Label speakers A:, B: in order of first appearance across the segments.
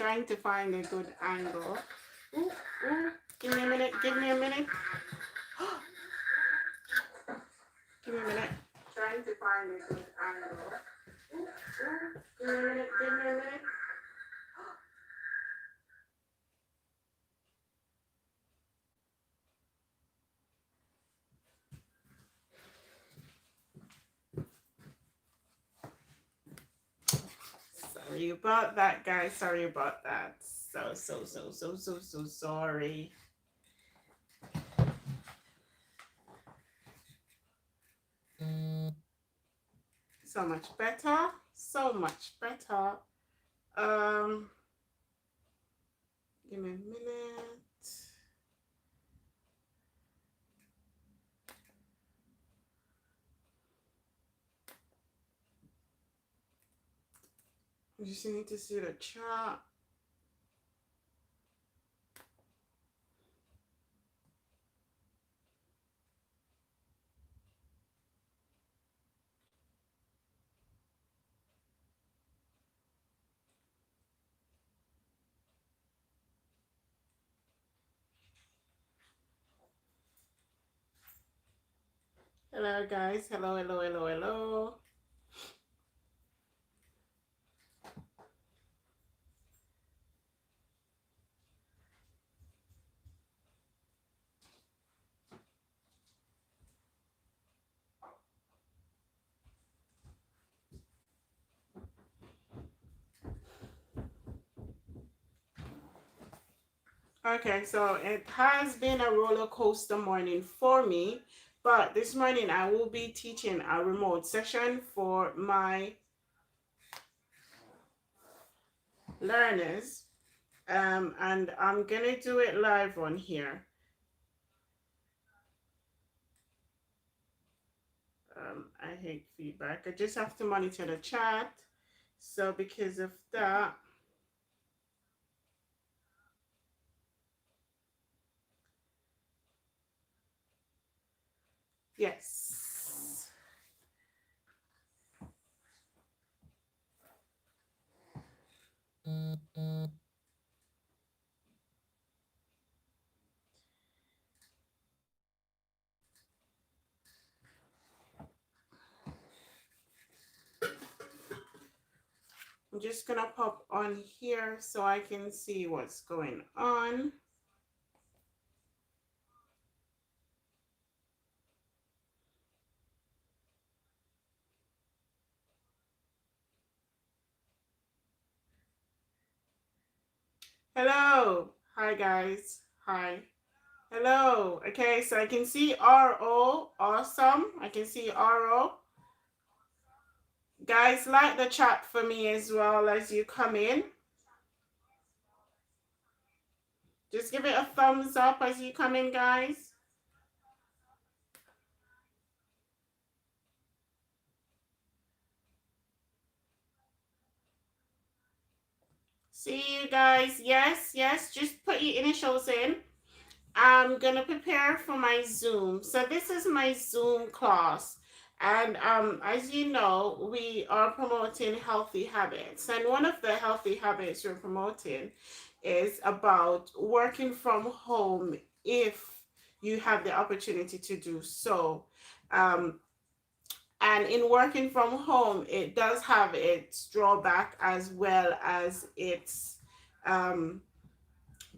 A: trying to find a good angle. Ooh, ooh. Give me a minute. Give me a minute. Give me a minute. Trying to find a good angle. Ooh, ooh. Give me a minute. Give me a minute. Sorry about that, guys. Sorry about that. So sorry. So much better. So much better. Give me a minute. I just need to see the chart. Hello, guys. Hello, hello, hello, hello. Okay, so it has been a roller coaster morning for me, but this morning I will be teaching a remote session for my learners, and I'm gonna do it live on here. I hate feedback. I just have to monitor the chat, so because of that, yes. I'm just gonna pop on here so I can see what's going on. Hello. Hi, guys. Hi. Hello. Okay, so I can see RO. Awesome. I can see RO. Guys, like the chat for me as well as you come in. Just give it a thumbs up as you come in, guys. See you guys. Yes, yes. Just put your initials in. I'm going to prepare for my Zoom. So this is my Zoom class. And as you know, we are promoting healthy habits. And one of the healthy habits we're promoting is about working from home if you have the opportunity to do so. And in working from home, it does have its drawback as well as its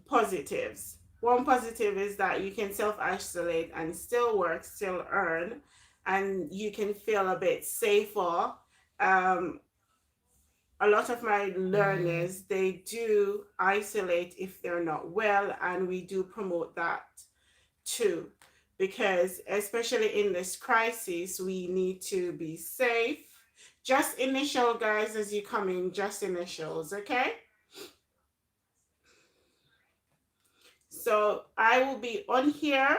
A: positives. One positive is that you can self isolate and still work, still earn, and you can feel a bit safer. A lot of my learners, they do isolate if they're not well, and we do promote that too, because especially in this crisis, we need to be safe. Just initial, guys, as you come in, just initials, okay? So I will be on here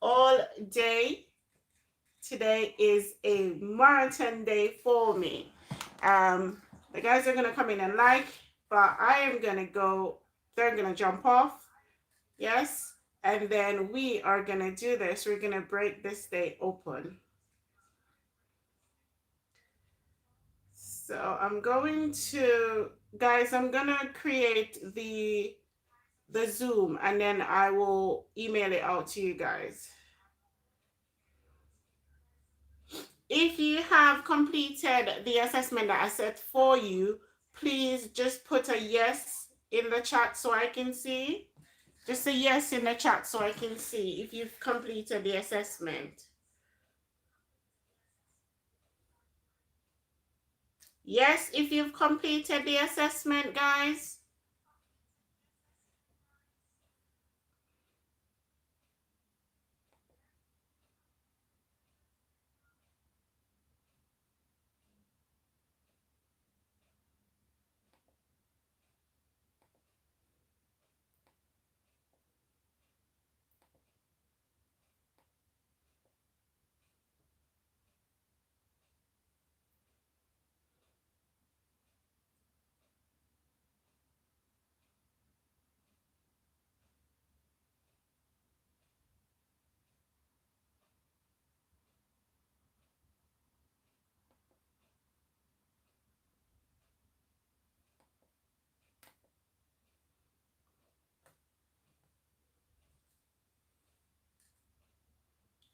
A: all day. Today is a marathon day for me. The guys are gonna come in and like, but I am gonna go. They're gonna jump off, yes, and then we are gonna do this. We're gonna break this day open. So I'm going to guys, I'm gonna create the Zoom and then I will email it out to you guys. If you have completed the assessment that I set for you, please just put a yes in the chat so I can see. Just a yes in the chat so I can see if you've completed the assessment. Yes, if you've completed the assessment, guys.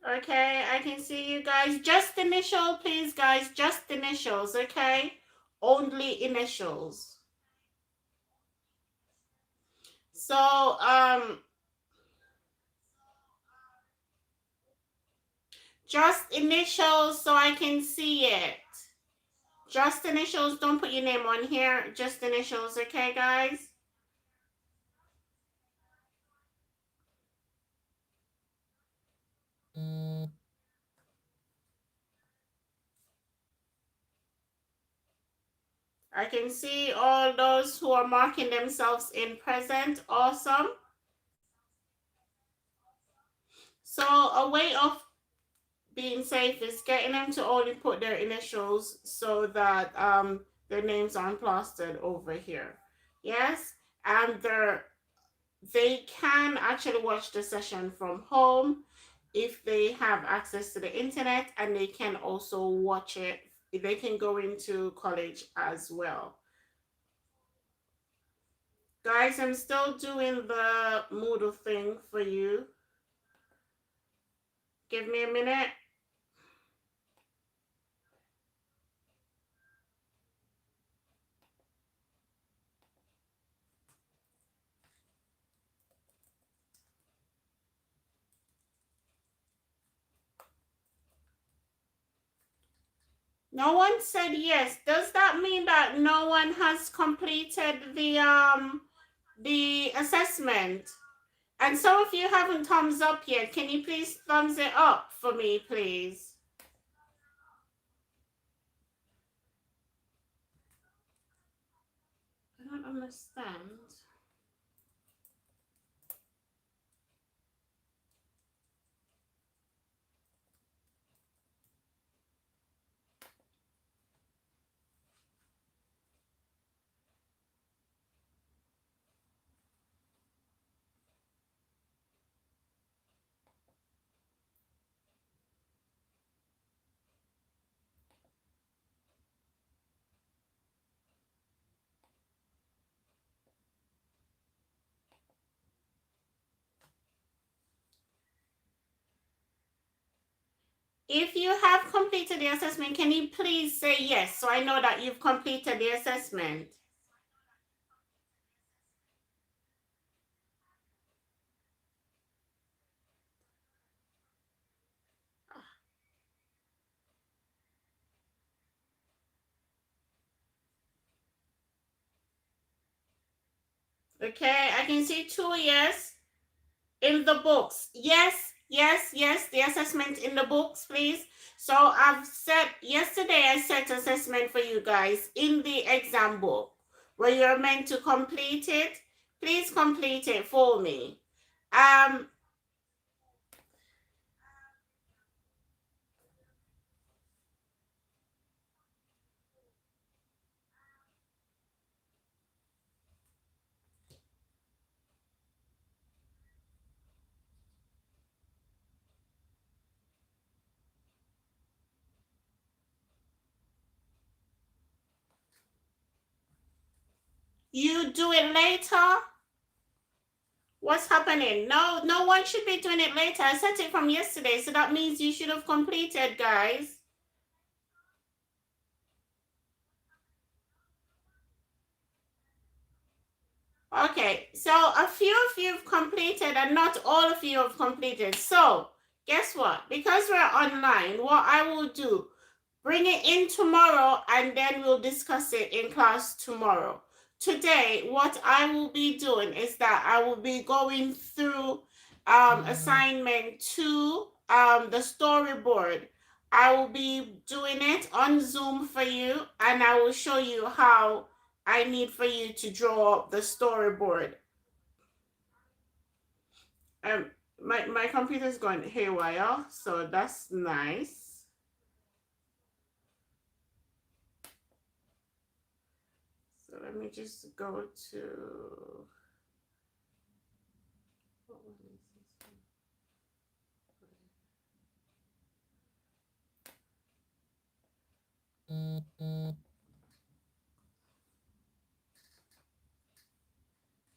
A: Okay, I can see you guys. Just initial, please, guys. Just initials, okay? Only initials. So, just initials so I can see it. Just initials. Don't put your name on here. Just initials, okay, guys? I can see all those who are marking themselves in present. Awesome. So, a way of being safe is getting them to only put their initials so that their names aren't plastered over here. Yes, and they can actually watch the session from home if they have access to the internet, and they can also watch it. They can go into college as well. Guys, I'm still doing the Moodle thing for you. Give me a minute. No one said yes. Does that mean that no one has completed the assessment? And so if you haven't thumbs up yet, can you please thumbs it up for me, please? I don't understand. If you have completed the assessment, can you please say yes so I know that you've completed the assessment? Okay, I can see 2 yes in the books. Yes, yes, yes, the assessment in the books, please. So I've set, yesterday I set assessment for you guys in the exam book where you're meant to complete it. Please complete it for me. Um, You do it later? What's happening? No, no one should be doing it later. I set it from yesterday, so that means you should have completed, guys. Okay, so a few of you have completed and not all of you have completed. So, guess what? Because we're online, what I will do, bring it in tomorrow and then we'll discuss it in class tomorrow. Today, what I will be doing is that I will be going through assignment 2, the storyboard. I will be doing it on Zoom for you and I will show you how I need for you to draw up the storyboard. Um, my computer's going haywire, so that's nice. So let me just go to.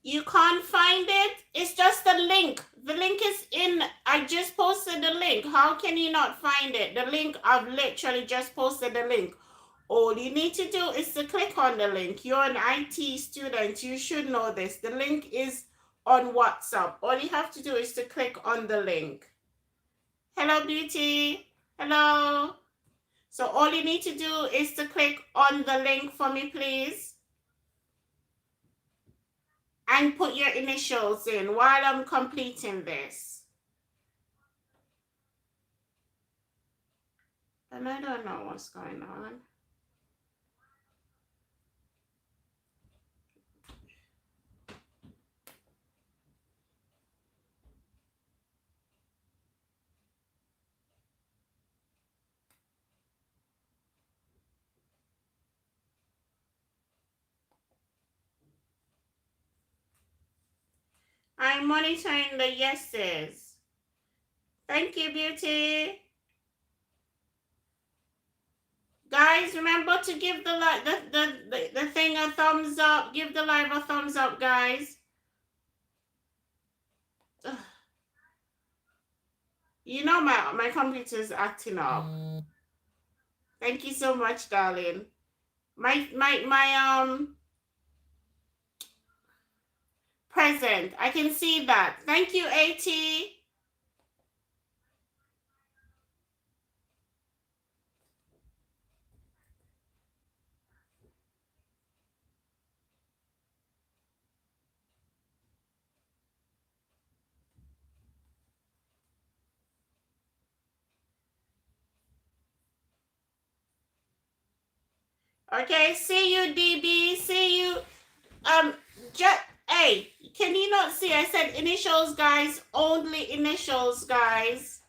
A: You can't find it? It's just the link. The link is in. I just posted the link. How can you not find it? The link, I've literally just posted the link. All you need to do is to click on the link. You're an IT student. You should know this. The link is on WhatsApp. All you have to do is to click on the link. Hello, Beauty. Hello. So all you need to do is to click on the link for me, please. And put your initials in while I'm completing this. And I don't know what's going on. I'm monitoring the yeses. Thank you, Beauty. Guys, remember to give the thing a thumbs up. Give the live a thumbs up, guys. Ugh. You know my computer's acting up. Thank you so much, darling. My present. I can see that. Thank you, AT. Okay, see you, DB. See you. Just hey, can you not see? I said initials, guys. Only initials, guys.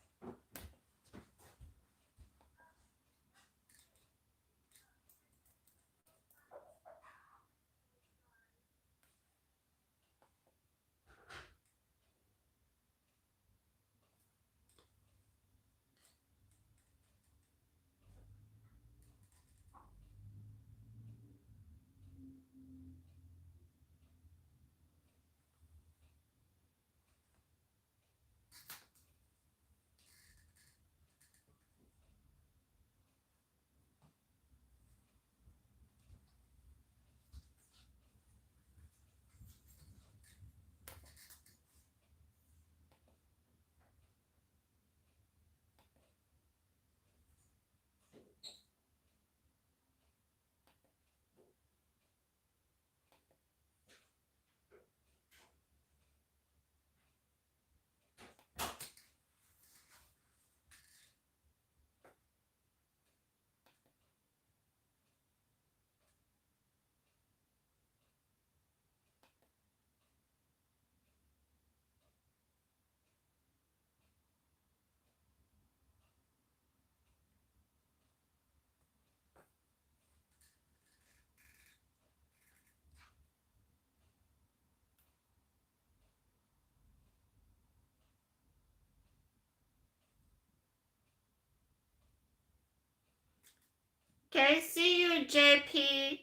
A: Okay, see you, JP.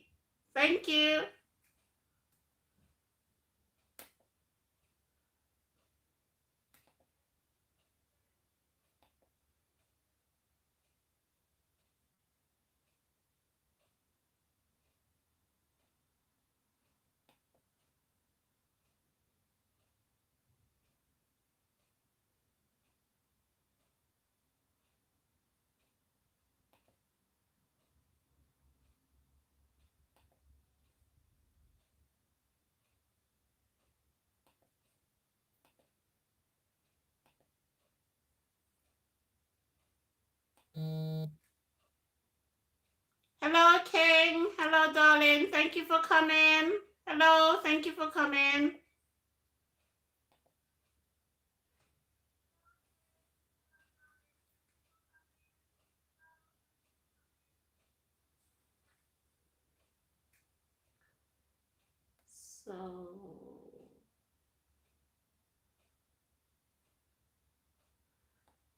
A: Thank you. Hello, King. Hello, darling. Thank you for coming. Hello, thank you for coming. So,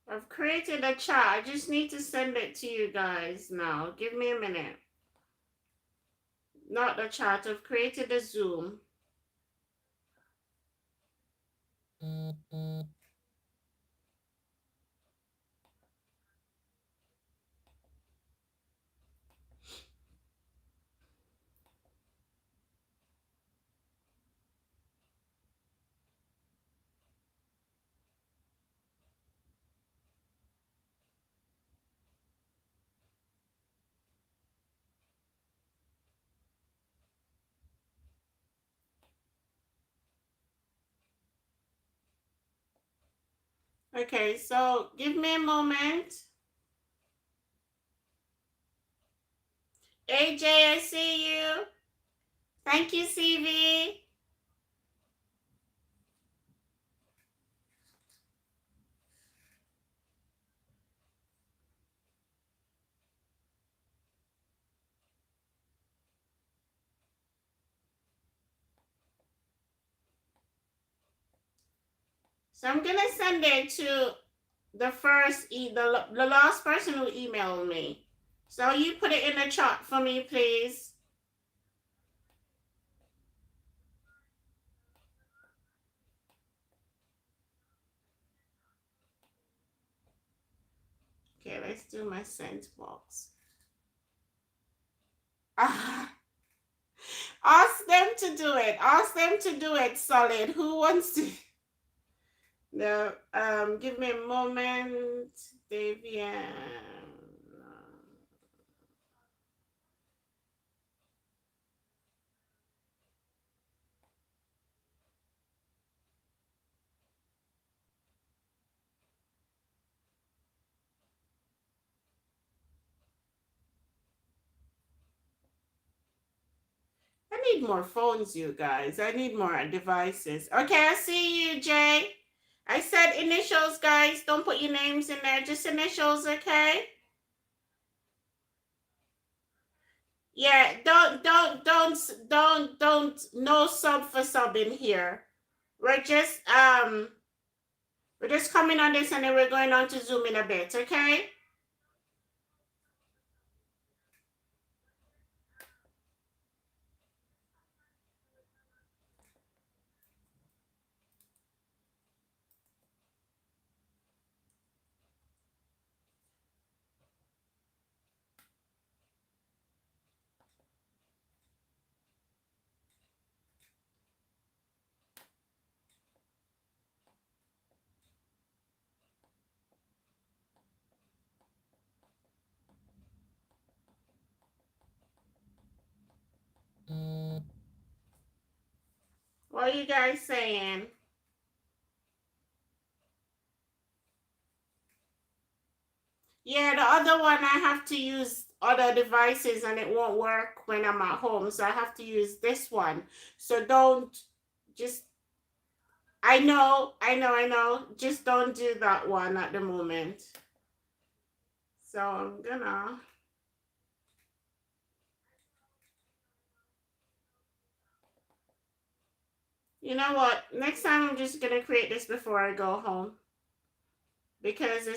A: I've created a chat. I just need to send it to you guys now. Give me a minute. Not the chat. I've created a Zoom. Okay, so give me a moment. AJ, I see you. Thank you, CV. So I'm gonna send it to the last person who emailed me. So you put it in the chat for me, please. Okay, let's do my sent box. Ah, ask them to do it. Ask them to do it, Solid. Who wants to? No, give me a moment, Davian. I need more phones, you guys. I need more devices. Okay, I see you, Jay. I said initials, guys. Don't put your names in there. Just initials, okay? Yeah, don't. No sub for sub in here. We're just um, we're just coming on this, and then we're going on to Zoom in a bit, okay? What are you guys saying? Yeah, the other one I have to use other devices and it won't work when I'm at home. So I have to use this one. So don't just I know. Just don't do that one at the moment. So I'm gonna you know what? Next time I'm just gonna create this before I go home. Because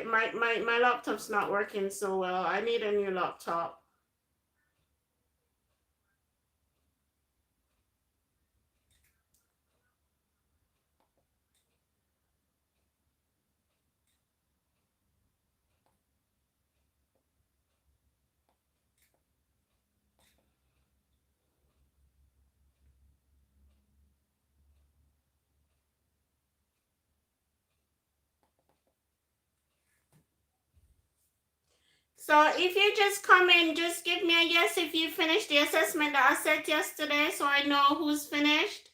A: my laptop's not working so well. I need a new laptop. So if you just come in, just give me a yes if you finished the assessment that I said yesterday so I know who's finished.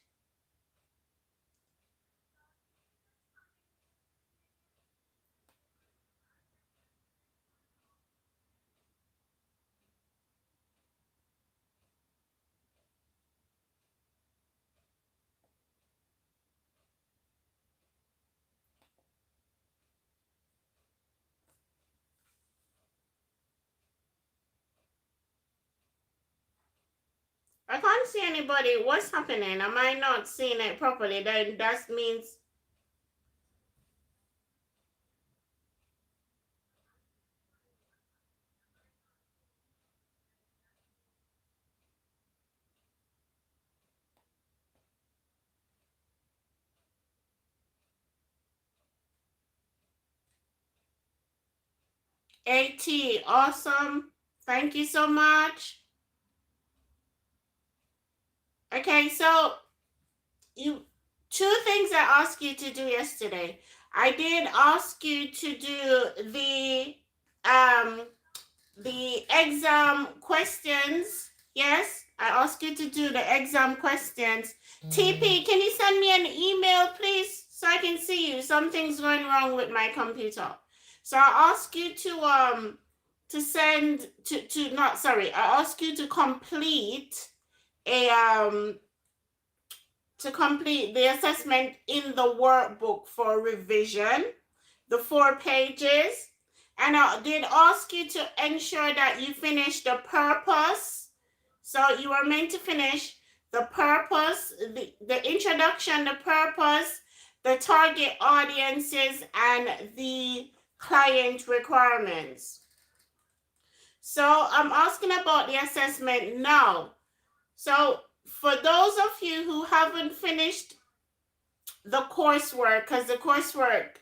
A: I can't see anybody. What's happening? Am I not seeing it properly? Then that means AT. Awesome. Thank you so much. Okay, so you two things I asked you to do yesterday. I did ask you to do um the exam questions. Yes, I asked you to do the exam questions. TP, can you send me an email, please, so I can see you? Something's going wrong with my computer. So I ask you to send to not sorry. I ask you to complete a to complete the assessment in the workbook for revision, the 4 pages. And I did ask you to ensure that you finish the purpose. So you are meant to finish the purpose, the introduction, the purpose, the target audiences, and the client requirements. So I'm asking about the assessment now. So for those of you who haven't finished the coursework, because the coursework,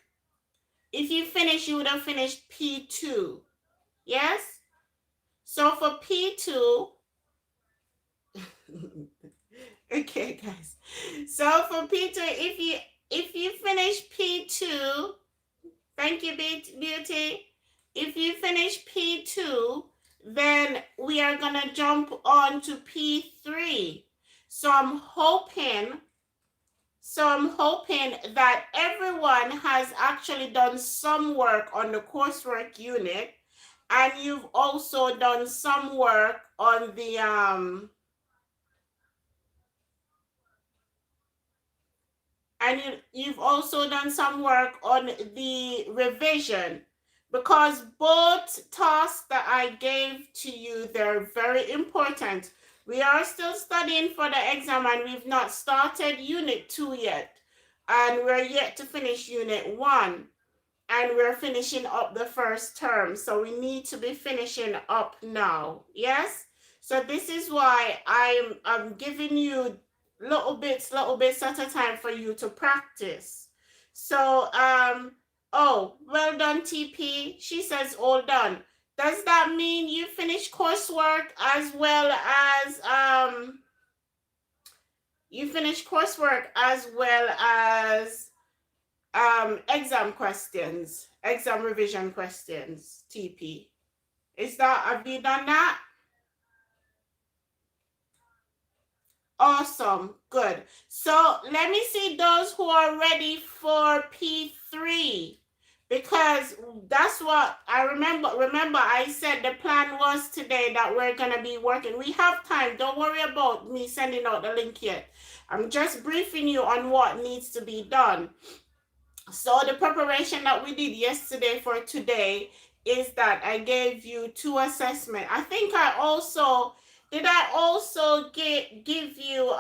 A: if you finish, you would have finished P2. Yes? So for P2, okay, guys. So for P2, if you finish P2, thank you, Beauty. If you finish P2, then we are gonna jump on to P3. So I'm hoping that everyone has actually done some work on the coursework unit, and you've also done some work on the you've also done some work on the revision, because both tasks that I gave to you, they're very important. We are still studying for the exam, and we've not started Unit 2 yet. And we're yet to finish Unit 1. And we're finishing up the first term. So we need to be finishing up now. Yes? So this is why I'm giving you little bits at a time for you to practice. So oh, well done, TP. She says all done. Does that mean you finished coursework as well as exam questions, exam revision questions, TP? Have you done that? Awesome, good. So let me see those who are ready for P3, because that's what I remember. Remember, I said the plan was today that we're gonna be working. We have time. Don't worry about me sending out the link yet. I'm just briefing you on what needs to be done. So the preparation that we did yesterday for today is that I gave you 2 assessments. I think I also give you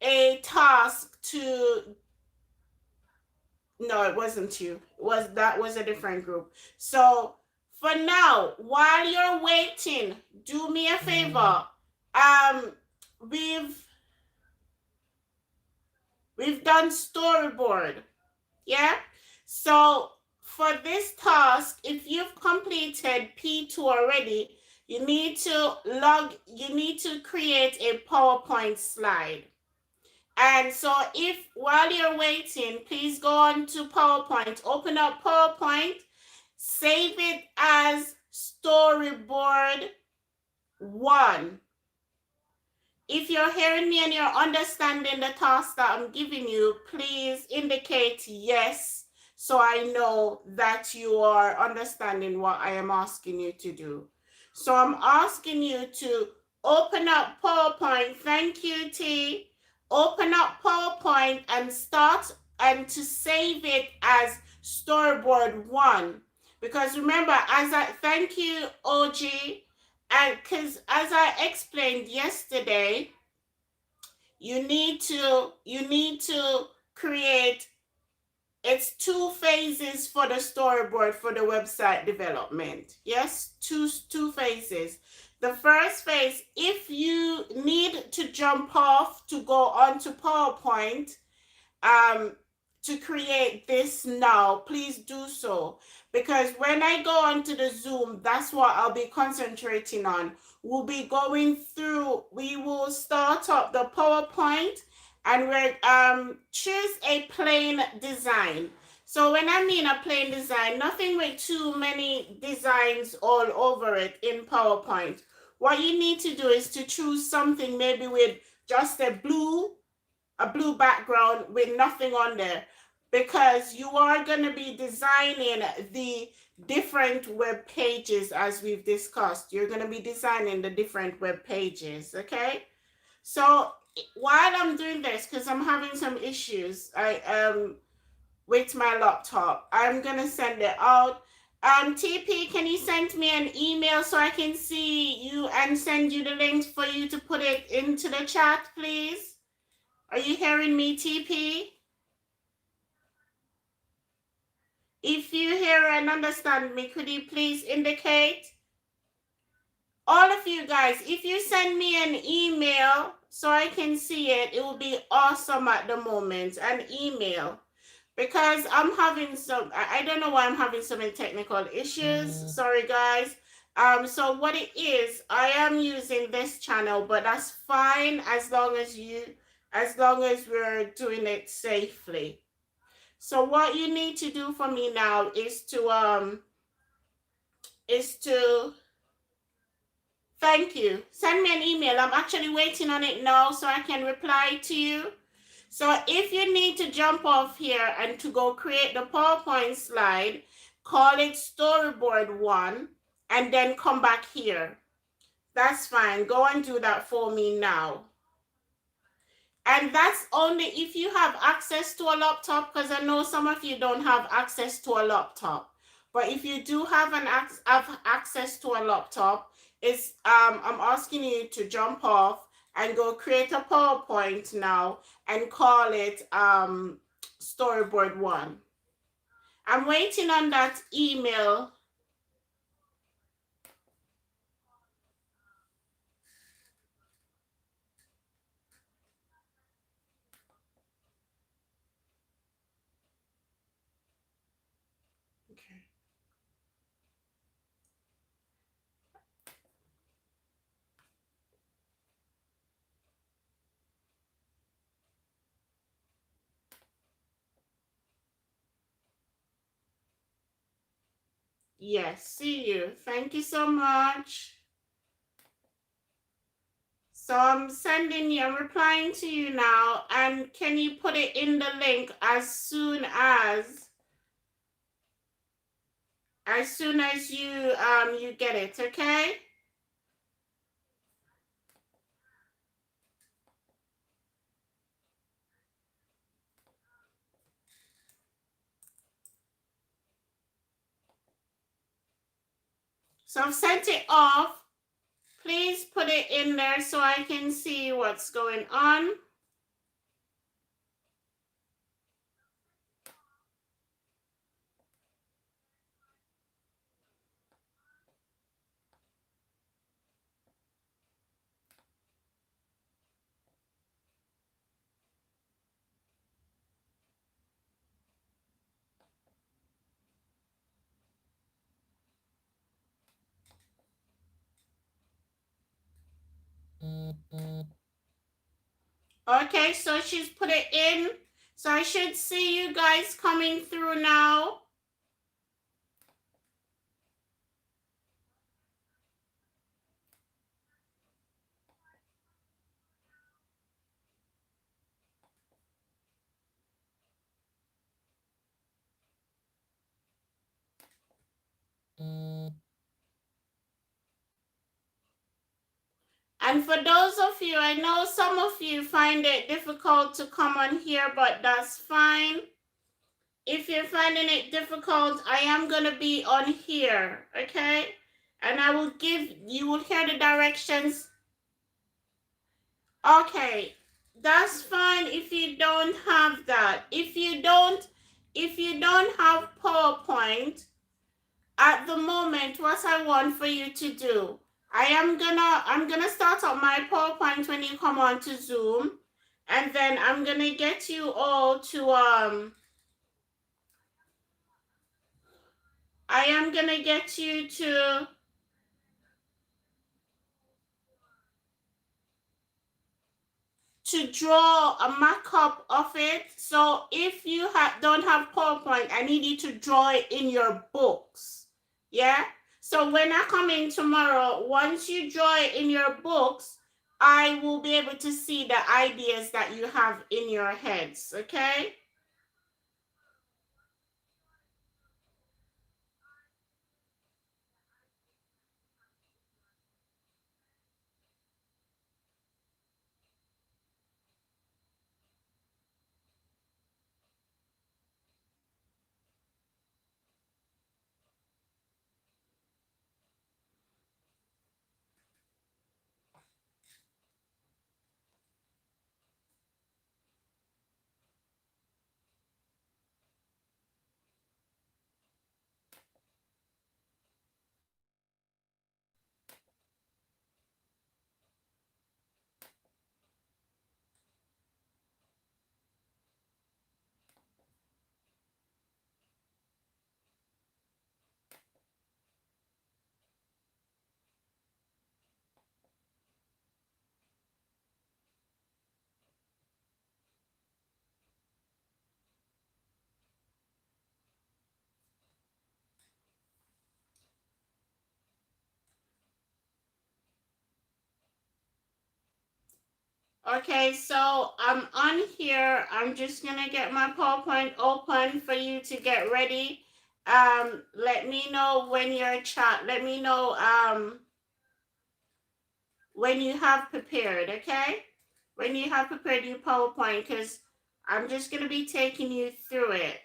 A: a task to, no, it wasn't you. That was a different group. So for now, while you're waiting, do me a favor. We've done storyboard. Yeah? So for this task, if you've completed P2 already, you need to create a PowerPoint slide. And so while you're waiting, please go on to PowerPoint, open up PowerPoint, save it as storyboard 1. If you're hearing me and you're understanding the task that I'm giving you, please indicate yes, so I know that you are understanding what I am asking you to do. So I'm asking you to open up PowerPoint. Thank you, T. Open up PowerPoint and to save it as storyboard 1. Because remember, thank you, OG. And because as I explained yesterday, you need to create, it's two phases for the storyboard for the website development. Yes, two phases. The first phase, if you need to jump off to go on to PowerPoint, um, to create this now, please do so. Because when I go onto the Zoom, that's what I'll be concentrating on. We'll be going through, we will start up the PowerPoint and we're choose a plain design. So when I mean a plain design, nothing with too many designs all over it in PowerPoint. What you need to do is to choose something maybe with just a blue background with nothing on there, because you are going to be designing the different web pages as we've discussed. You're going to be designing the different web pages, okay? So while I'm doing this, because I'm having some issues with my laptop, I'm going to send it out. TP, can you send me an email so I can see you and send you the links for you to put it into the chat, please? Are you hearing me, TP? If you hear and understand me, could you please indicate? All of you guys, if you send me an email so I can see it, it will be awesome at the moment. An email. Because I'm having some, I don't know why I'm having so many technical issues. Sorry, guys. So what it is, I am using this channel, but that's fine as long as we're doing it safely. So what you need to do for me now is to thank you. Send me an email. I'm actually waiting on it now so I can reply to you. So if you need to jump off here and to go create the PowerPoint slide, call it storyboard 1 and then come back here. That's fine. Go and do that for me now. And that's only if you have access to a laptop, because I know some of you don't have access to a laptop. But if you do have access to a laptop, I'm asking you to jump off and go create a PowerPoint now and call it storyboard 1. I'm waiting on that email. Okay. Yes, see you. Thank you so much. So I'm replying to you now, and can you put it in the link as soon as you get it, okay? So I've sent it off. Please put it in there so I can see what's going on. Okay, so she's put it in. So I should see you guys coming through now. And for those of you, I know some of you find it difficult to come on here, but that's fine. If you're finding it difficult, I am going to be on here, okay? and I will give, you will hear the directions. Okay, that's fine if you don't have that. If you don't have PowerPoint at the moment, what I want for you to do, I'm gonna start up my PowerPoint when you come on to Zoom, and then I'm gonna get you all to I am gonna get you to draw a mock-up of it. So if you don't have PowerPoint, I need you to draw it in your books. Yeah? So when I come in tomorrow, once you draw it in your books, I will be able to see the ideas that you have in your heads. Okay? Okay, so I'm on here. I'm just gonna get my PowerPoint open for you to get ready. Let me know when your chat. Let me know when you have prepared. Okay, when you have prepared your PowerPoint, because I'm just gonna be taking you through it.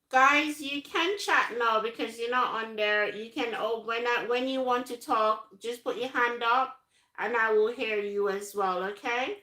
A: Guys, you can chat now because you're not on there. You can, oh, when you want to talk, just put your hand up and I will hear you as well, okay?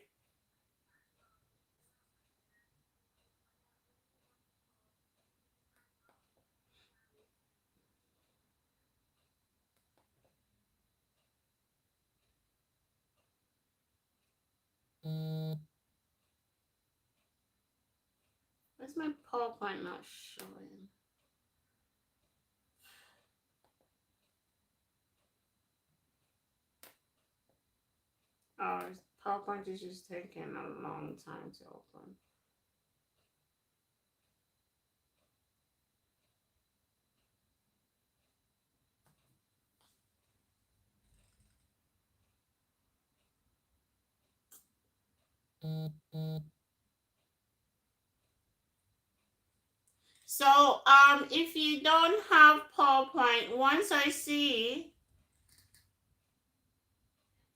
A: Where's my PowerPoint not showing? Oh, PowerPoint is just taking a long time to open. So, if you don't have PowerPoint, once I see,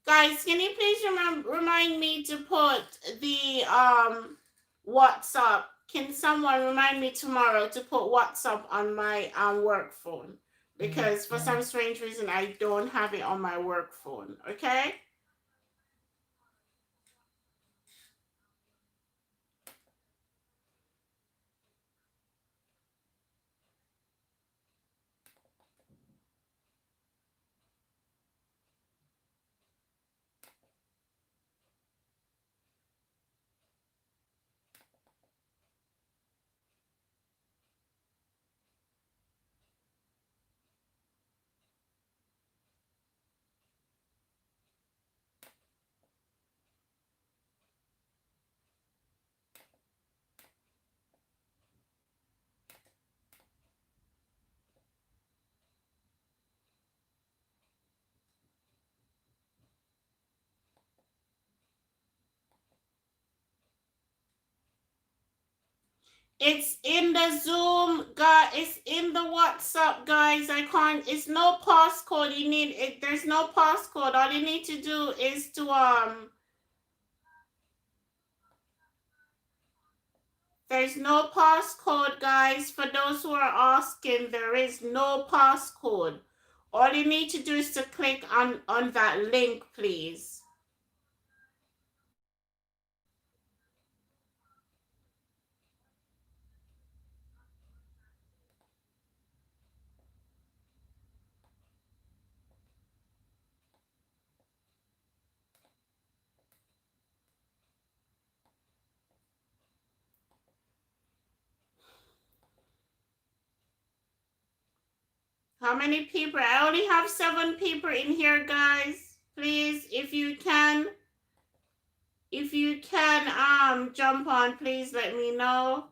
A: guys, can you please remind me to put the WhatsApp? Can someone remind me tomorrow to put WhatsApp on my work phone? Because for some strange reason I don't have it on my work phone. Okay. It's in the Zoom, guys. It's in the WhatsApp, guys. I can't. It's no passcode. You need it. There's no passcode. All you need to do is to There's no passcode, guys. For those who are asking, there is no passcode. All you need to do is to click on that link, please. How many people? I only have 7 people in here, guys. Please, if you can jump on, please let me know.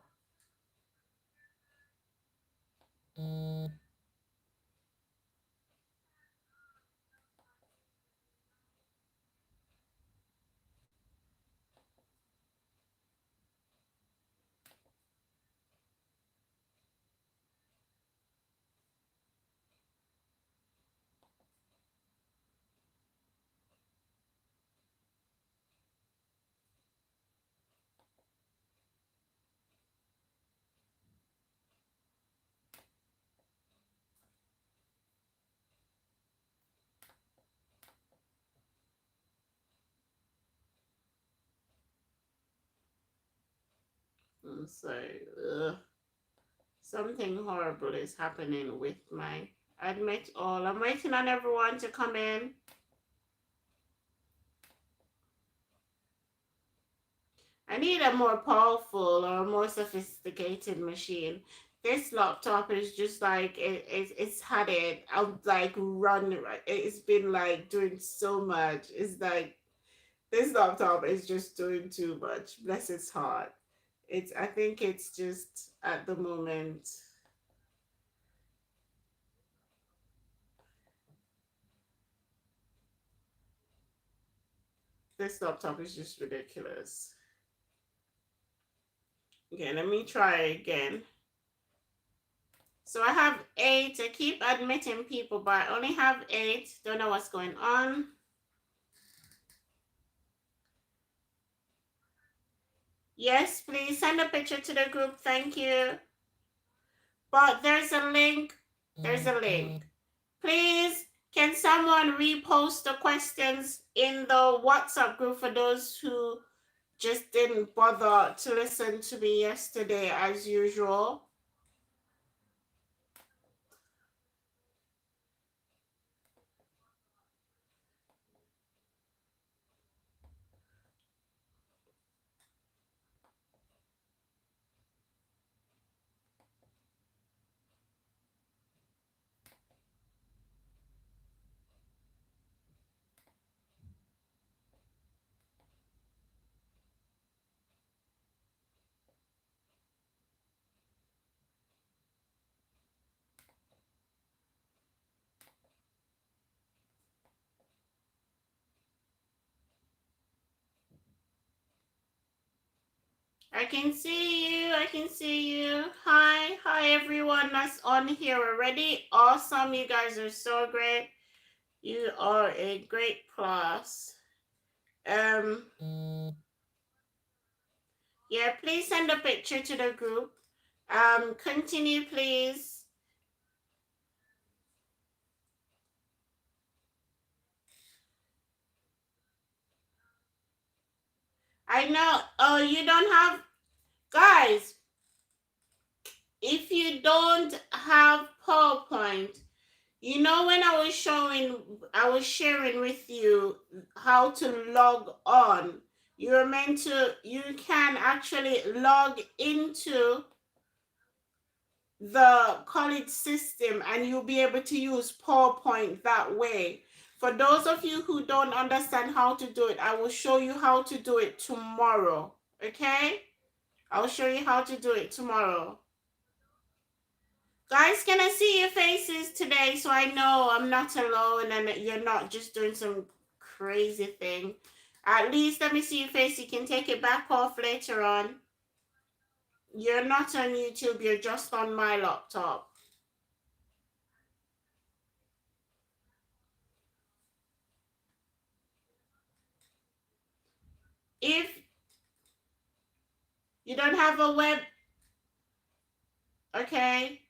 A: I'm sorry. Something horrible is happening with my admit all. I'm waiting on everyone to come in. I need a more powerful or more sophisticated machine. This laptop is just like it's had it. I'm like run. It's been like doing so much. It's like this laptop is just doing too much. Bless its heart. I think it's just at the moment. This laptop is just ridiculous. Okay, let me try again. So I have 8. I keep admitting people, but I only have 8. Don't know what's going on. Yes, please send a picture to the group. Thank you. But there's a link. There's a link. Please, can someone repost the questions in the WhatsApp group for those who just didn't bother to listen to me yesterday as usual? I can see you. I can see you. Hi. Hi, everyone that's on here already. Awesome. You guys are so great. You are a great class. Yeah, please send a picture to the group. Continue, please. I know. Oh, you don't have, guys, if you don't have PowerPoint, you know, when I was sharing with you how to log on. You can actually log into the college system and you'll be able to use PowerPoint that way. For those of you who don't understand how to do it, I will show you how to do it tomorrow. Okay? I'll show you how to do it tomorrow. Guys, can I see your faces today so I know I'm not alone and you're not just doing some crazy thing? At least let me see your face. You can take it back off later on. You're not on YouTube, you're just on my laptop. If you don't have a web, okay,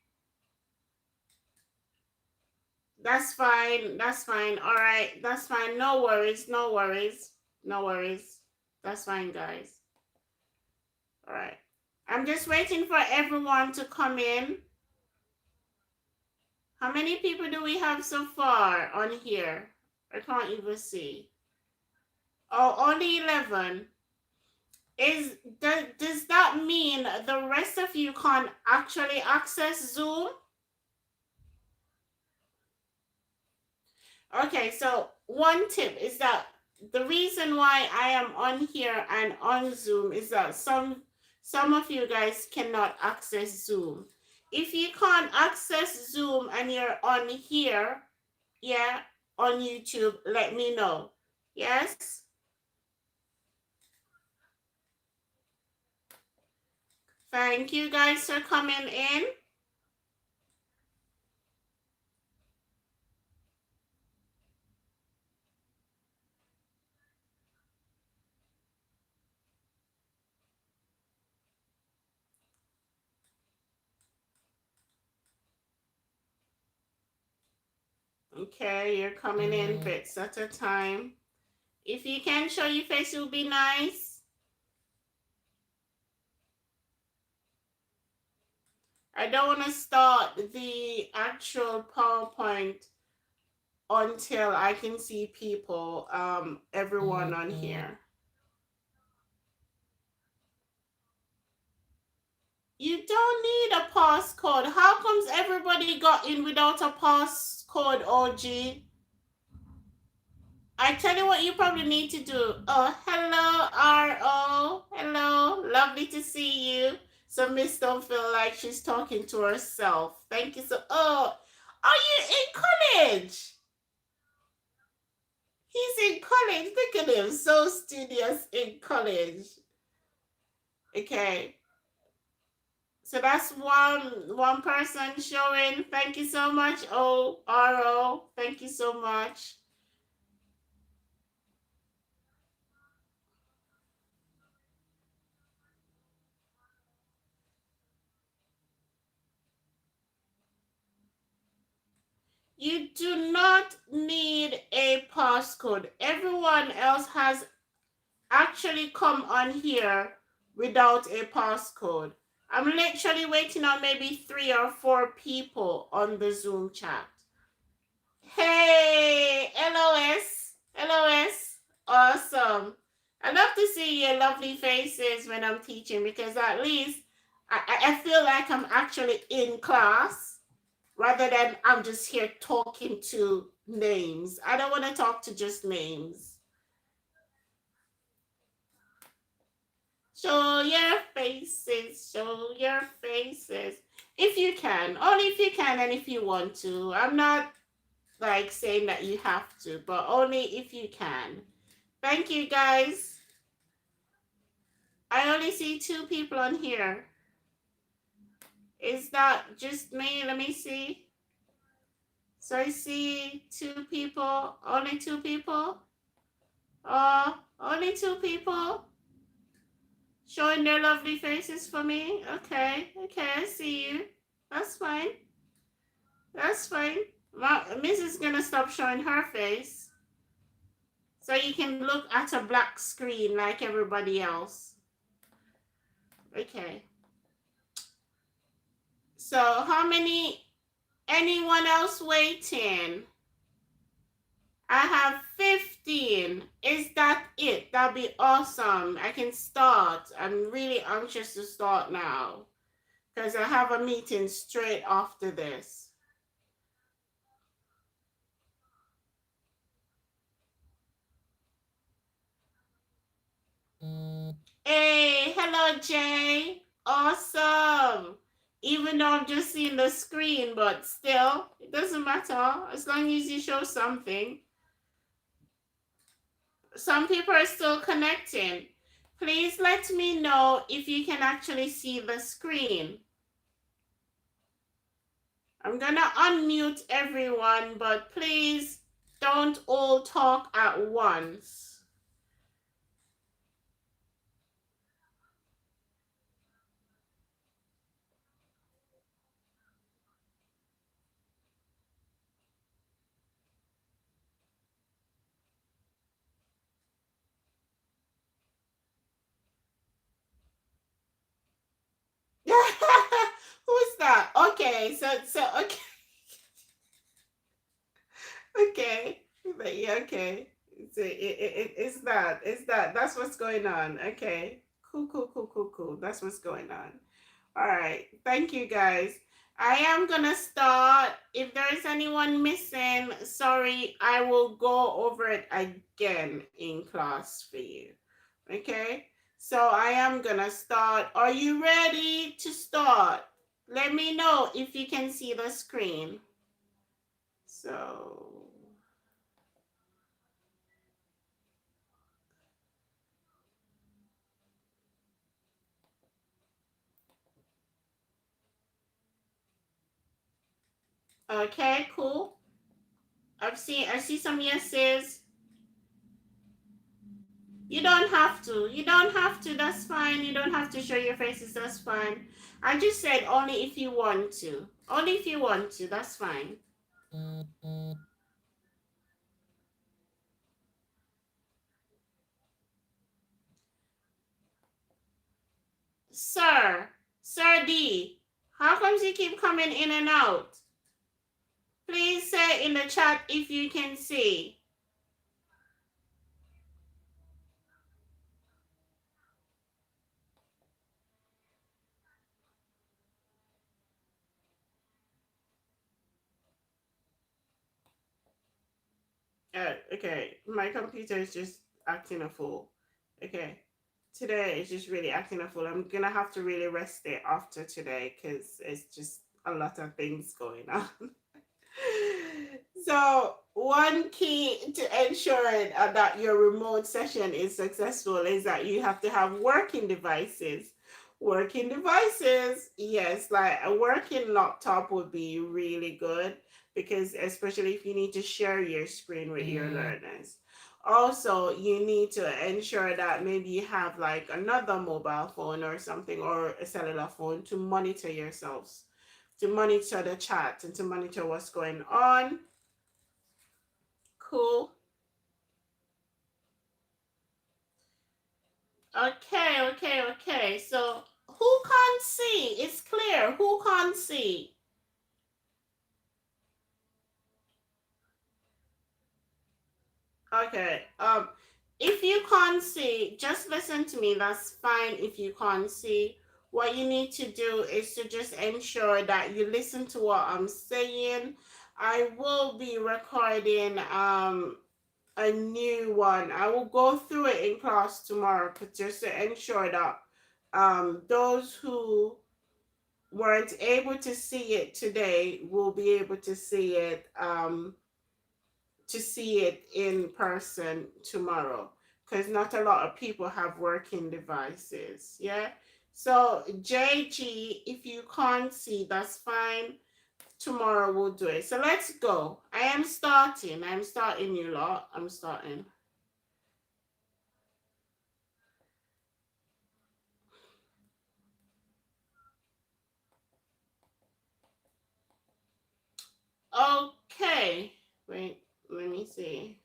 A: that's fine. That's fine. All right, that's fine. No worries. No worries. No worries. That's fine, guys. All right. I'm just waiting for everyone to come in. How many people do we have so far on here? I can't even see. Oh, only 11. Does that mean the rest of you can't actually access Zoom? Okay, so one tip is that the reason why I am on here and on Zoom is that some of you guys cannot access Zoom. If you can't access Zoom and you're on here, yeah, on YouTube, let me know. Yes? Thank you guys for coming in. Okay, you're coming in bits at a time. If you can show your face, it would be nice. I don't want to start the actual PowerPoint until I can see people, everyone on here. You don't need a passcode. How comes everybody got in without a passcode, OG? I tell you what you probably need to do. Oh, hello, RO. Hello. Lovely to see you. So Miss don't feel like she's talking to herself. Thank you so. Oh, are you in college? He's in college. Look at him. So studious in college. Okay. So that's one person showing. Thank you so much, RO. Thank you so much. You do not need a passcode. Everyone else has actually come on here without a passcode. I'm literally waiting on maybe 3 or 4 people on the Zoom chat. Hey, LOS, LOS, awesome. I love to see your lovely faces when I'm teaching because at least I feel like I'm actually in class rather than I'm just here talking to names. I don't want to talk to just names. Show your faces, show your faces. If you can, only if you can and if you want to. I'm not like saying that you have to, but only if you can. Thank you guys. I only see 2 people on here. Is that just me? Let me see. So I see 2 people, only 2 people. Only 2 people showing their lovely faces for me. Okay, I see you. That's fine. That's fine. Well, Miss is gonna stop showing her face. So you can look at a black screen like everybody else. Okay. So how many, anyone else waiting? I have 15. Is that it? That'd be awesome. I can start. I'm really anxious to start now because I have a meeting straight after this. Hey, hello, Jay. Awesome. Even though I'm just seeing the screen, but still, it doesn't matter as long as you show something. Some people are still connecting. Please let me know if you can actually see the screen. I'm gonna unmute everyone, but please don't all talk at once. Who's that? Okay, so okay, okay, yeah, okay. It's that. That's what's going on. Okay, cool. That's what's going on. All right. Thank you, guys. I am going to start. If there is anyone missing, sorry, I will go over it again in class for you. Okay? So I am going to start. Are you ready to start? Let me know if you can see the screen. So, okay, cool. I see some yeses. You don't have to. You don't have to. That's fine. You don't have to show your faces. That's fine. I just said only if you want to. Only if you want to. That's fine. Sir, Sir D, how comes you keep coming in and out? Please say in the chat if you can see. Okay, my computer is just acting a fool. Okay, today is just really acting a fool. I'm gonna have to really rest it after today because it's just a lot of things going on. So, one key to ensuring that your remote session is successful is that you have to have working devices. Working devices, yes, like a working laptop would be really good because, especially if you need to share your screen with your learners. Also, you need to ensure that maybe you have like another mobile phone or something or a cellular phone to monitor yourselves, to monitor the chat and to monitor what's going on. Cool. Okay. So who can't see? It's clear. Who can't see? Okay. If you can't see, just listen to me. That's fine if you can't see. What you need to do is to just ensure that you listen to what I'm saying. I will be recording a new one. I will go through it in class tomorrow just to ensure that those who weren't able to see it today will be able to see it in person tomorrow because not a lot of people have working devices. Yeah. So JG, if you can't see, that's fine. Tomorrow we'll do it. So let's go. I am starting. I'm starting, you lot. I'm starting. Okay. Wait, let me see.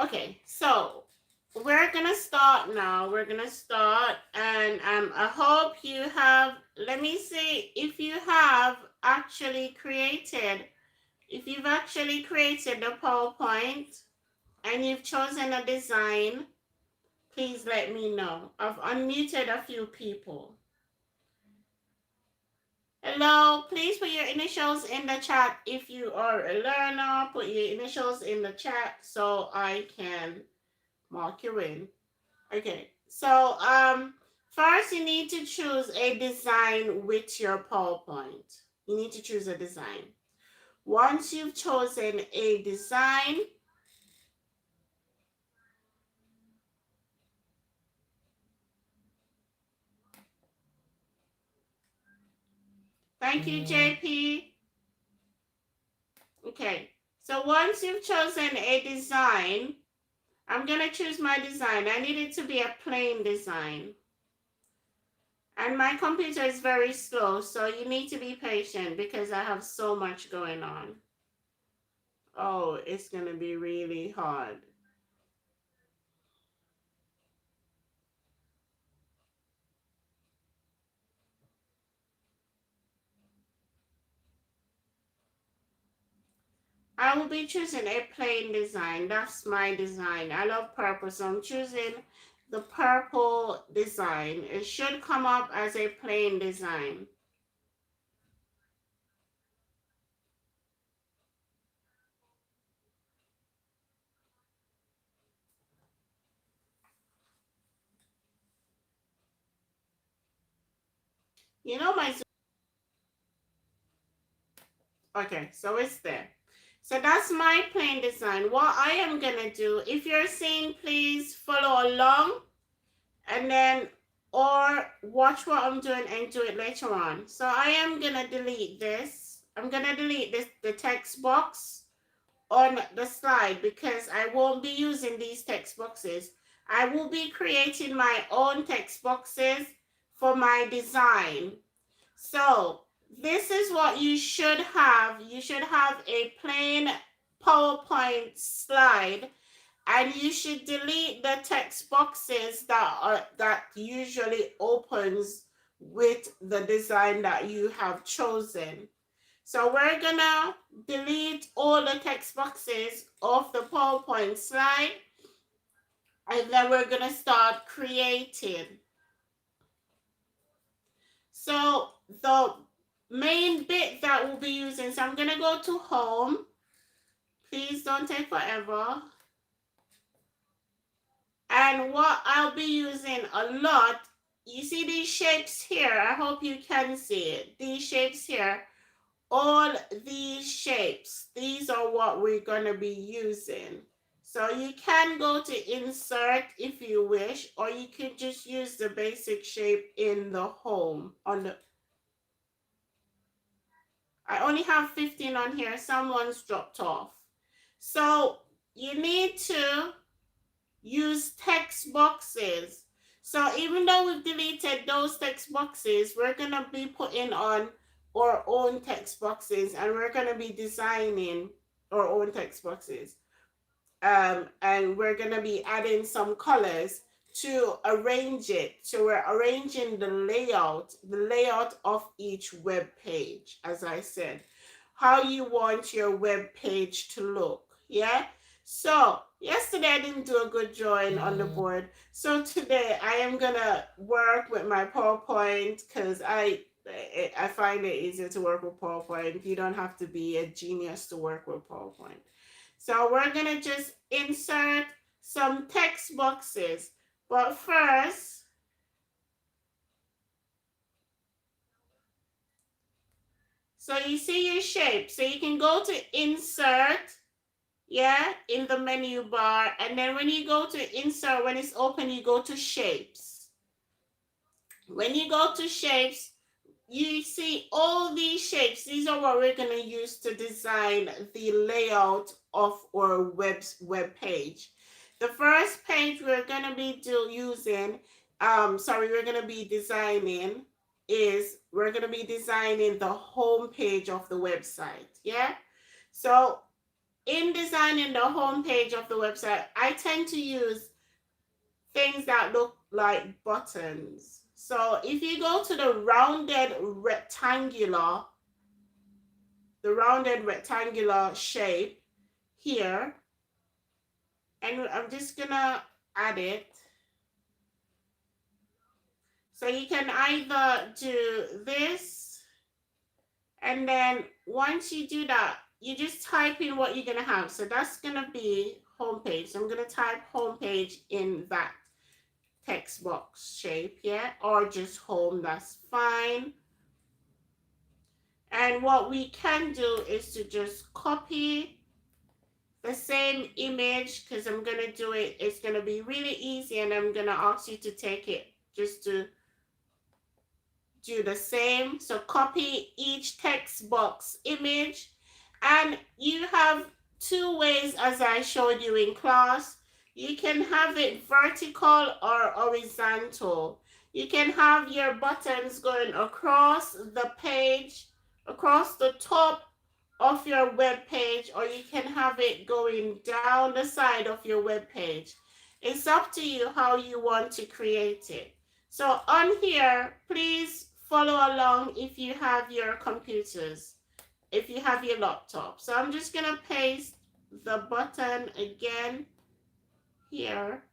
A: Okay, so we're gonna start now. We're gonna start, and I hope you have. Let me see if you have actually created. If you've actually created the PowerPoint and you've chosen a design, please let me know. I've unmuted a few people. Hello, please put your initials in the chat if you are a learner. Put your initials in the chat so I can mark you in. Okay, so first you need to choose a design with your PowerPoint. You need to choose a design. Once you've chosen a design, thank you, JP. Okay, so once you've chosen a design, I'm gonna choose my design. I need it to be a plain design. And my computer is very slow, so you need to be patient because I have so much going on. Oh, it's gonna be really hard. I will be choosing a plain design. That's my design. I love purple, so I'm choosing the purple design. It should come up as a plain design. You know my... Okay, so it's there. So that's my plain design. What I am gonna do, if you're seeing, please follow along and then or watch what I'm doing and do it later on. So I am gonna delete this. I'm gonna delete this, the text box on the slide, because I won't be using these text boxes. I will be creating my own text boxes for my design. So this is what you should have. You should have a plain PowerPoint slide, and you should delete the text boxes that usually opens with the design that you have chosen. So we're gonna delete all the text boxes of the PowerPoint slide, and then we're gonna start creating. So the main bit that we'll be using, so I'm gonna go to home. Please don't take forever. And what I'll be using a lot, you see these shapes here? I hope you can see it. These shapes here, all these shapes, these are what we're gonna be using. So you can go to insert if you wish, or you could just use the basic shape in the home on the... I only have 15 on here. Someone's dropped off. So you need to use text boxes. So even though we've deleted those text boxes, we're going to be putting on our own text boxes, and we're going to be designing our own text boxes. And we're going to be adding some colors to arrange it. So we're arranging the layout of each web page, as I said, how you want your web page to look. Yeah. So yesterday I didn't do a good drawing on the board. So today I am gonna work with my PowerPoint, because I find it easier to work with PowerPoint. You don't have to be a genius to work with PowerPoint. So we're gonna just insert some text boxes. But first, so you see your shape. So you can go to insert, yeah, in the menu bar. And then when you go to insert, when it's open, you go to shapes. When you go to shapes, you see all these shapes. These are what we're going to use to design the layout of our web page. The first page we're going to be we're going to be designing is, we're going to be designing the home page of the website. Yeah. So in designing the home page of the website, I tend to use things that look like buttons. So if you go to the rounded rectangular shape here, and I'm just gonna add it. So you can either do this, and then once you do that, you just type in what you're gonna have. So that's gonna be homepage. So I'm gonna type homepage in that text box shape, yeah, or just home, that's fine. And what we can do is to just copy the same image, because I'm gonna do it, it's gonna be really easy, and I'm gonna ask you to take it just to do the same. So copy each text box image, and you have two ways as I showed you in class. You can have it vertical or horizontal. You can have your buttons going across the page, across the top of your web page, or you can have it going down the side of your web page. It's up to you how you want to create it. So on here, please follow along if you have your computers, if you have your laptop. So I'm just gonna paste the button again here.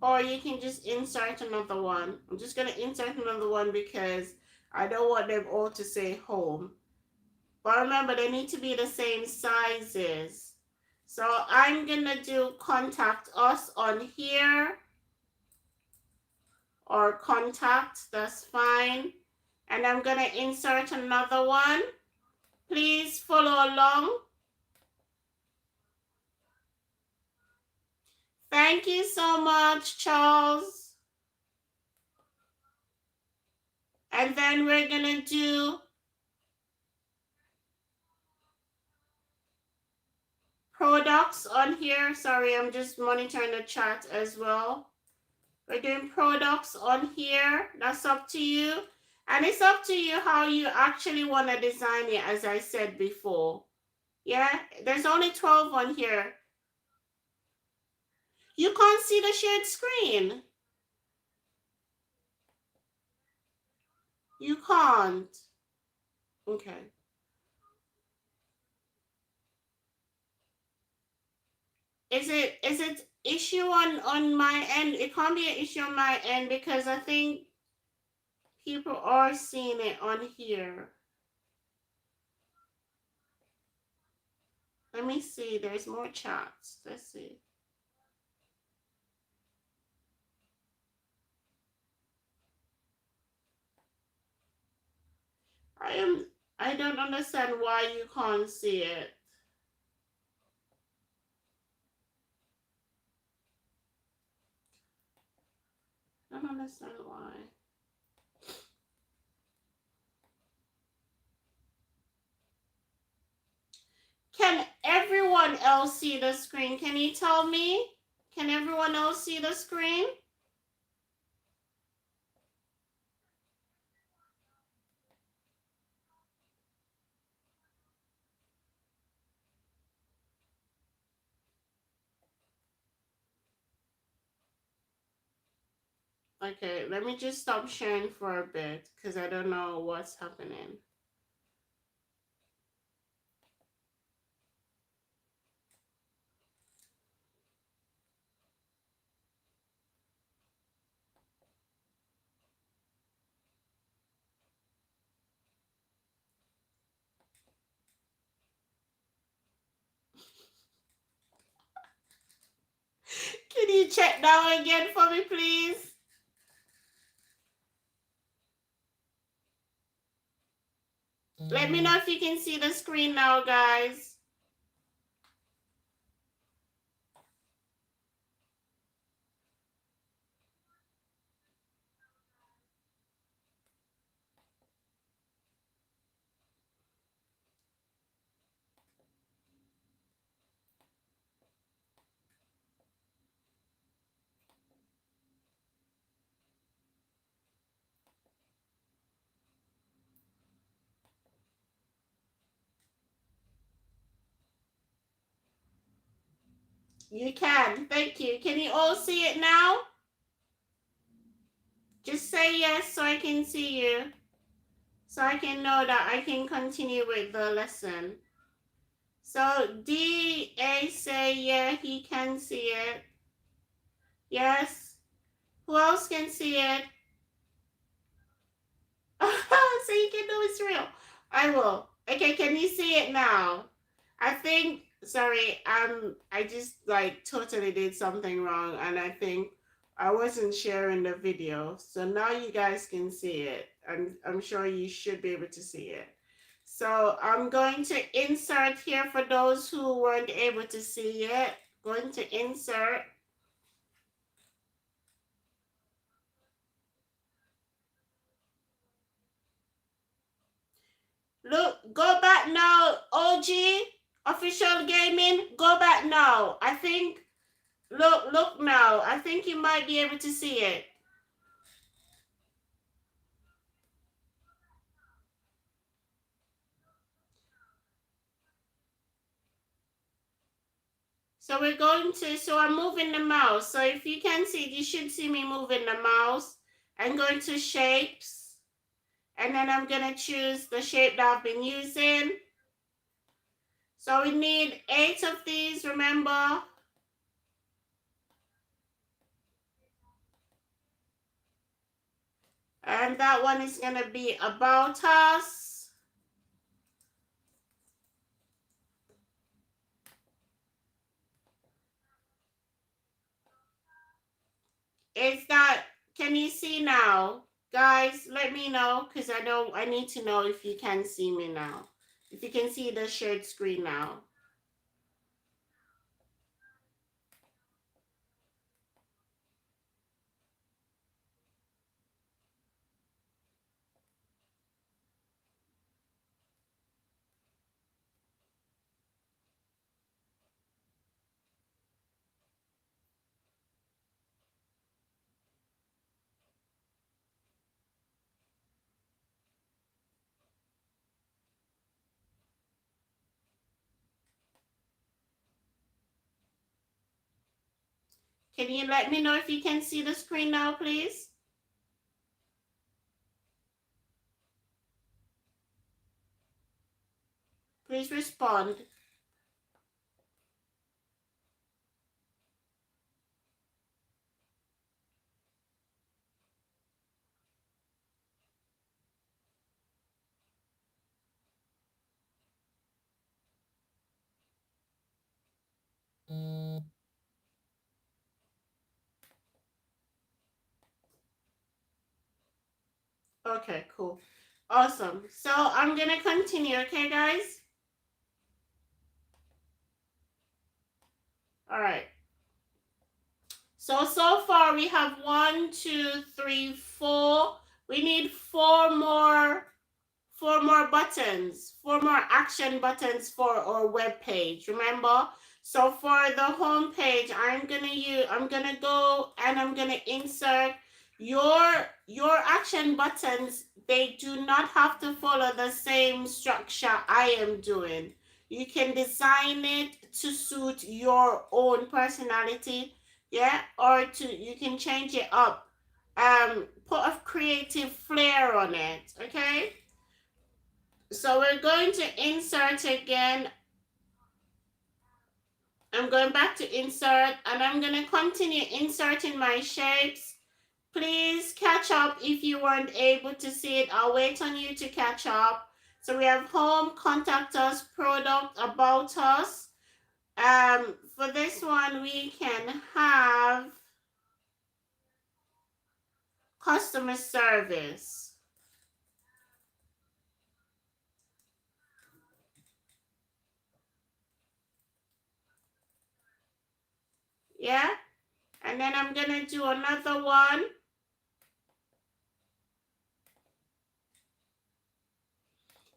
A: Or you can just insert another one. I'm just gonna insert another one because I don't want them all to say home. But remember, they need to be the same sizes. So I'm gonna do contact us on here, or contact, that's fine. And I'm gonna insert another one. Please follow along. Thank you so much, Charles. And then we're gonna do products on here. Sorry, I'm just monitoring the chat as well. We're doing products on here. That's up to you. And it's up to you how you actually want to design it, as I said before. Yeah, there's only 12 on here. You can't see the shared screen. You can't. Okay. Is it issue on my end? It can't be an issue on my end because I think people are seeing it on here. Let me see. There's more chats. Let's see. I don't understand why you can't see it. I don't understand why. Can everyone else see the screen? Can you tell me? Can everyone else see the screen? Okay, let me just stop sharing for a bit because I don't know what's happening. Can you check now again for me, please? Let me know if you can see the screen now, guys. You can. Thank you. Can you all see it now? Just say yes so I can see you. So I can know that I can continue with the lesson. So DA say yeah, he can see it. Yes. Who else can see it? So you can know it's real. I will. Okay, can you see it now? I think sorry, I just like totally did something wrong and I think I wasn't sharing the video. So now you guys can see it. I'm sure you should be able to see it. So I'm going to insert here for those who weren't able to see it. Going to insert. Look, go back now, OG, official gaming, go back now. I think, look now. I think you might be able to see it. So we're going to, so I'm moving the mouse. So if you can see it, you should see me moving the mouse. I'm going to shapes. And then I'm going to choose the shape that I've been using. So we need 8 of these, remember? And that one is going to be about us. Is that, can you see now? Guys, let me know because I need to know if you can see me now. If you can see the shared screen now. Can you let me know if you can see the screen now, please? Please respond. Okay, cool. Awesome. So I'm going to continue, okay, guys? All right. So far we have 1, 2, 3, 4. We need 4 more buttons, 4 more action buttons for our web page. Remember? So for the home page, I'm gonna go and I'm gonna insert your action buttons. They do not have to follow the same structure I am doing. You can design it to suit your own personality, yeah, or you can change it up. Put a creative flair on it, okay? So we're going to insert again. I'm going back to insert and I'm going to continue inserting my shapes. Please catch up if you weren't able to see it. I'll wait on you to catch up. So we have home, contact us, product, about us. For this one, we can have customer service. Yeah? And then I'm going to do another one.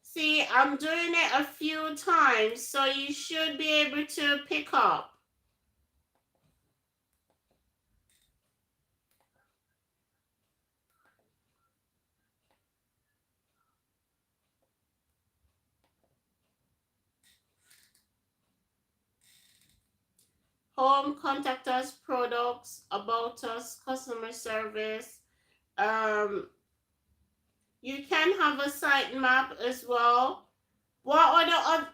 A: See, I'm doing it a few times, so you should be able to pick up. home, contact us, products, about us, customer service. Um, you can have a sitemap as well. What are the other?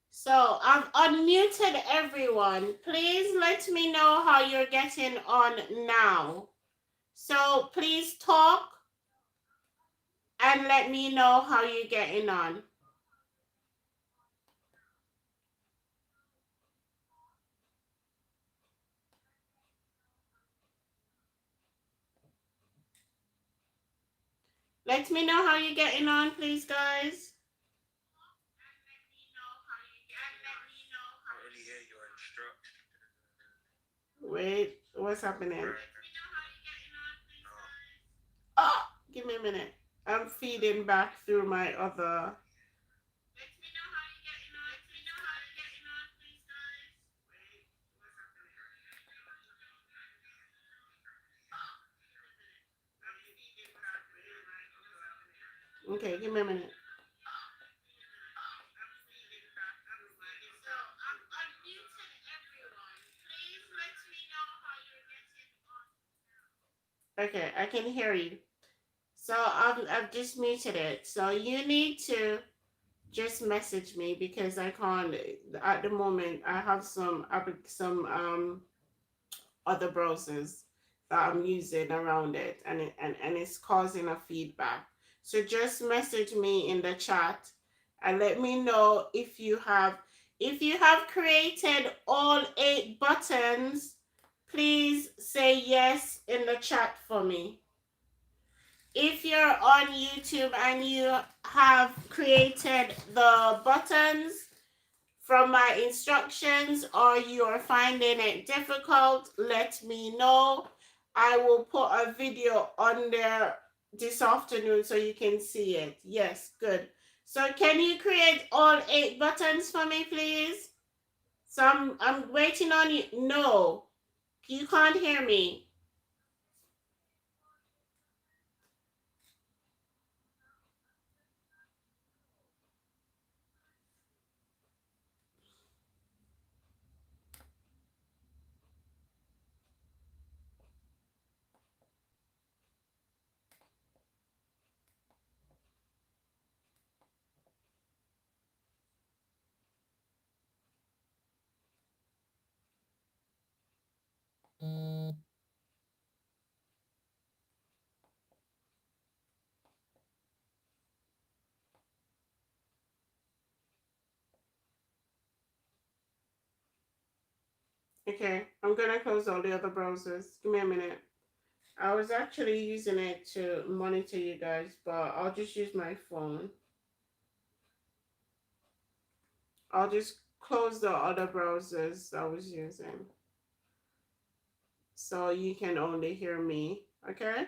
A: So I've unmuted everyone. Please let me know how you're getting on now. So please talk and let me know how you're getting on. Let me know how you're getting on, please, guys. Wait, what's happening? Oh, give me a minute. I'm feeding back through my other. Okay, give me a minute. Okay, I can hear you. So I've just muted it. So you need to just message me because I can't at the moment. I have some other browsers that I'm using around it, and it's causing a feedback. So just message me in the chat and let me know if you have created all 8 buttons. Please say yes in the chat for me. If you're on YouTube and you have created the buttons from my instructions or you're finding it difficult, let me know. I will put a video on there this afternoon so you can see it. Yes, good. So can you create all 8 buttons for me, please? So I'm waiting on you. No, you can't hear me. Okay, I'm gonna close all the other browsers. Give me a minute. I was actually using it to monitor you guys, but I'll just use my phone. I'll just close the other browsers I was using so you can only hear me, okay?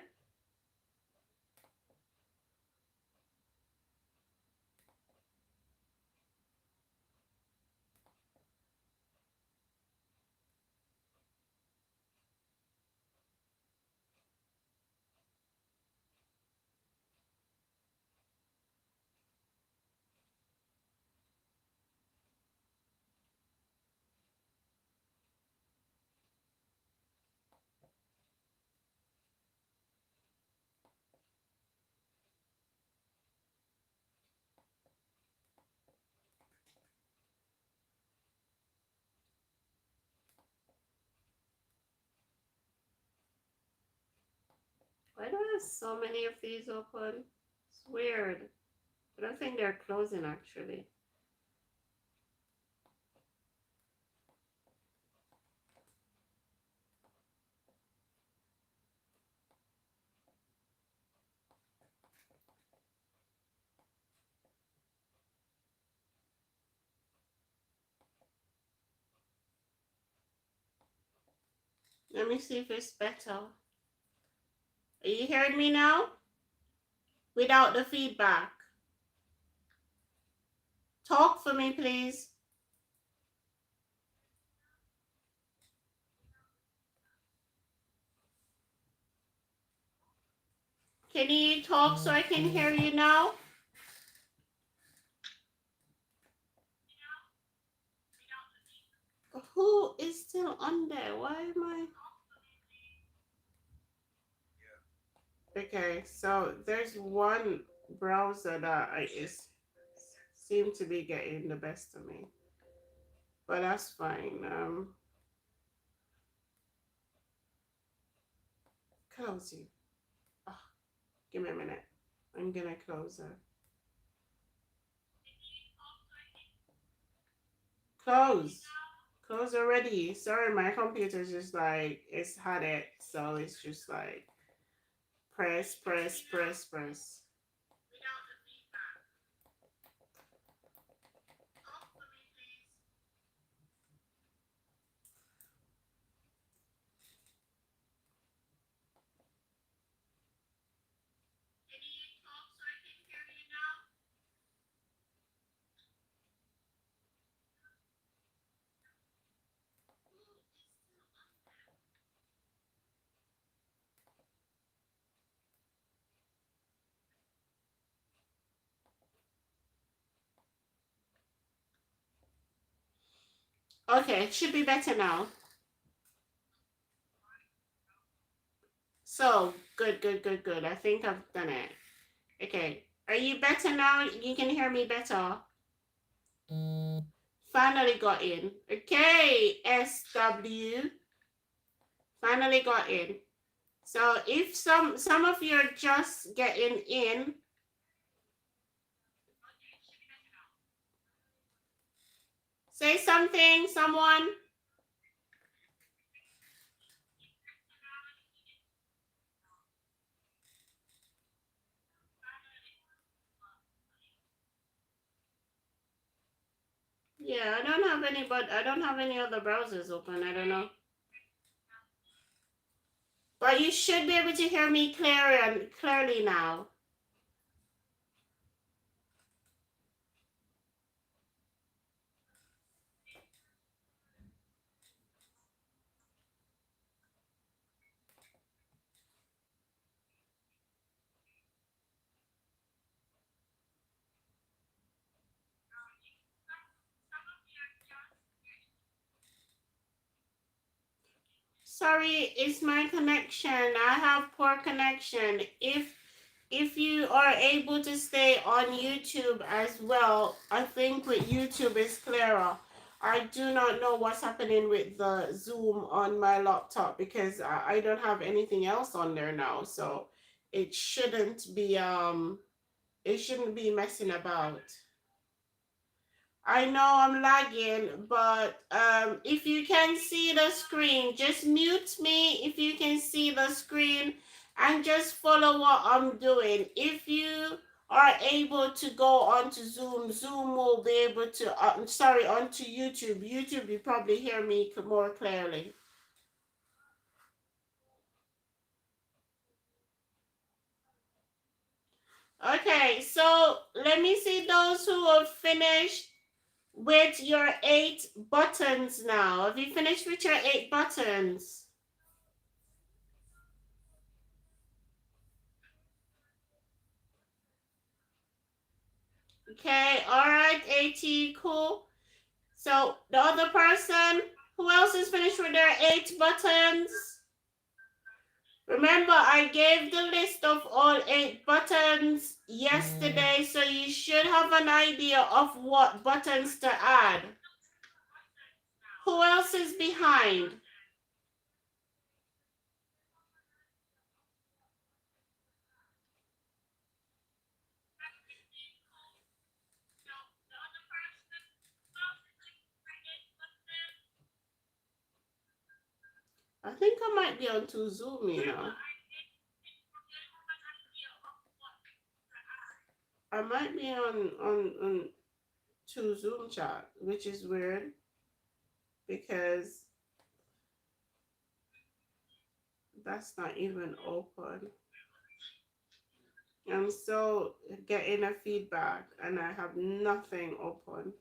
A: Why do I have so many of these open? It's weird. I don't think they're closing actually. Let me see if it's better. Are you hearing me now? Without the feedback. Talk for me, please. Can you talk so I can hear you now? Who is still on there? Why am I? Okay, so there's one browser that seem to be getting the best of me, but that's fine. Close you. Oh, give me a minute. I'm gonna close her. Close. Close already. Sorry, my computer's just like it's had it, so it's just like press, press, press, press. Okay, it should be better now. So, good, good, good, good. I think I've done it. Okay. Are you better now? You can hear me better. Finally got in. Okay, SW. Finally got in. So if some of you are just getting in, say something, someone. Yeah, I don't have any, but I don't have any other browsers open. I don't know. But you should be able to hear me clearly now. Sorry, it's my connection. I have poor connection. If you are able to stay on YouTube as well, I think with YouTube is clearer. I do not know what's happening with the Zoom on my laptop because I don't have anything else on there now. So it shouldn't be messing about. I know I'm lagging, but if you can see the screen, just mute me if you can see the screen and just follow what I'm doing. If you are able to go onto Zoom, Zoom will be able to, onto YouTube. YouTube, you probably hear me more clearly. Okay, so let me see those who have finished with your 8 buttons now. Have you finished with your 8 buttons? Okay, all right, AT, cool. So the other person, who else is finished with their 8 buttons? Remember, I gave the list of all 8 buttons yesterday, so you should have an idea of what buttons to add. Who else is behind? I think I might be on to Zoom, you know. I might be on to Zoom chat, which is weird because That's not even open. I'm still getting a feedback and I have nothing open.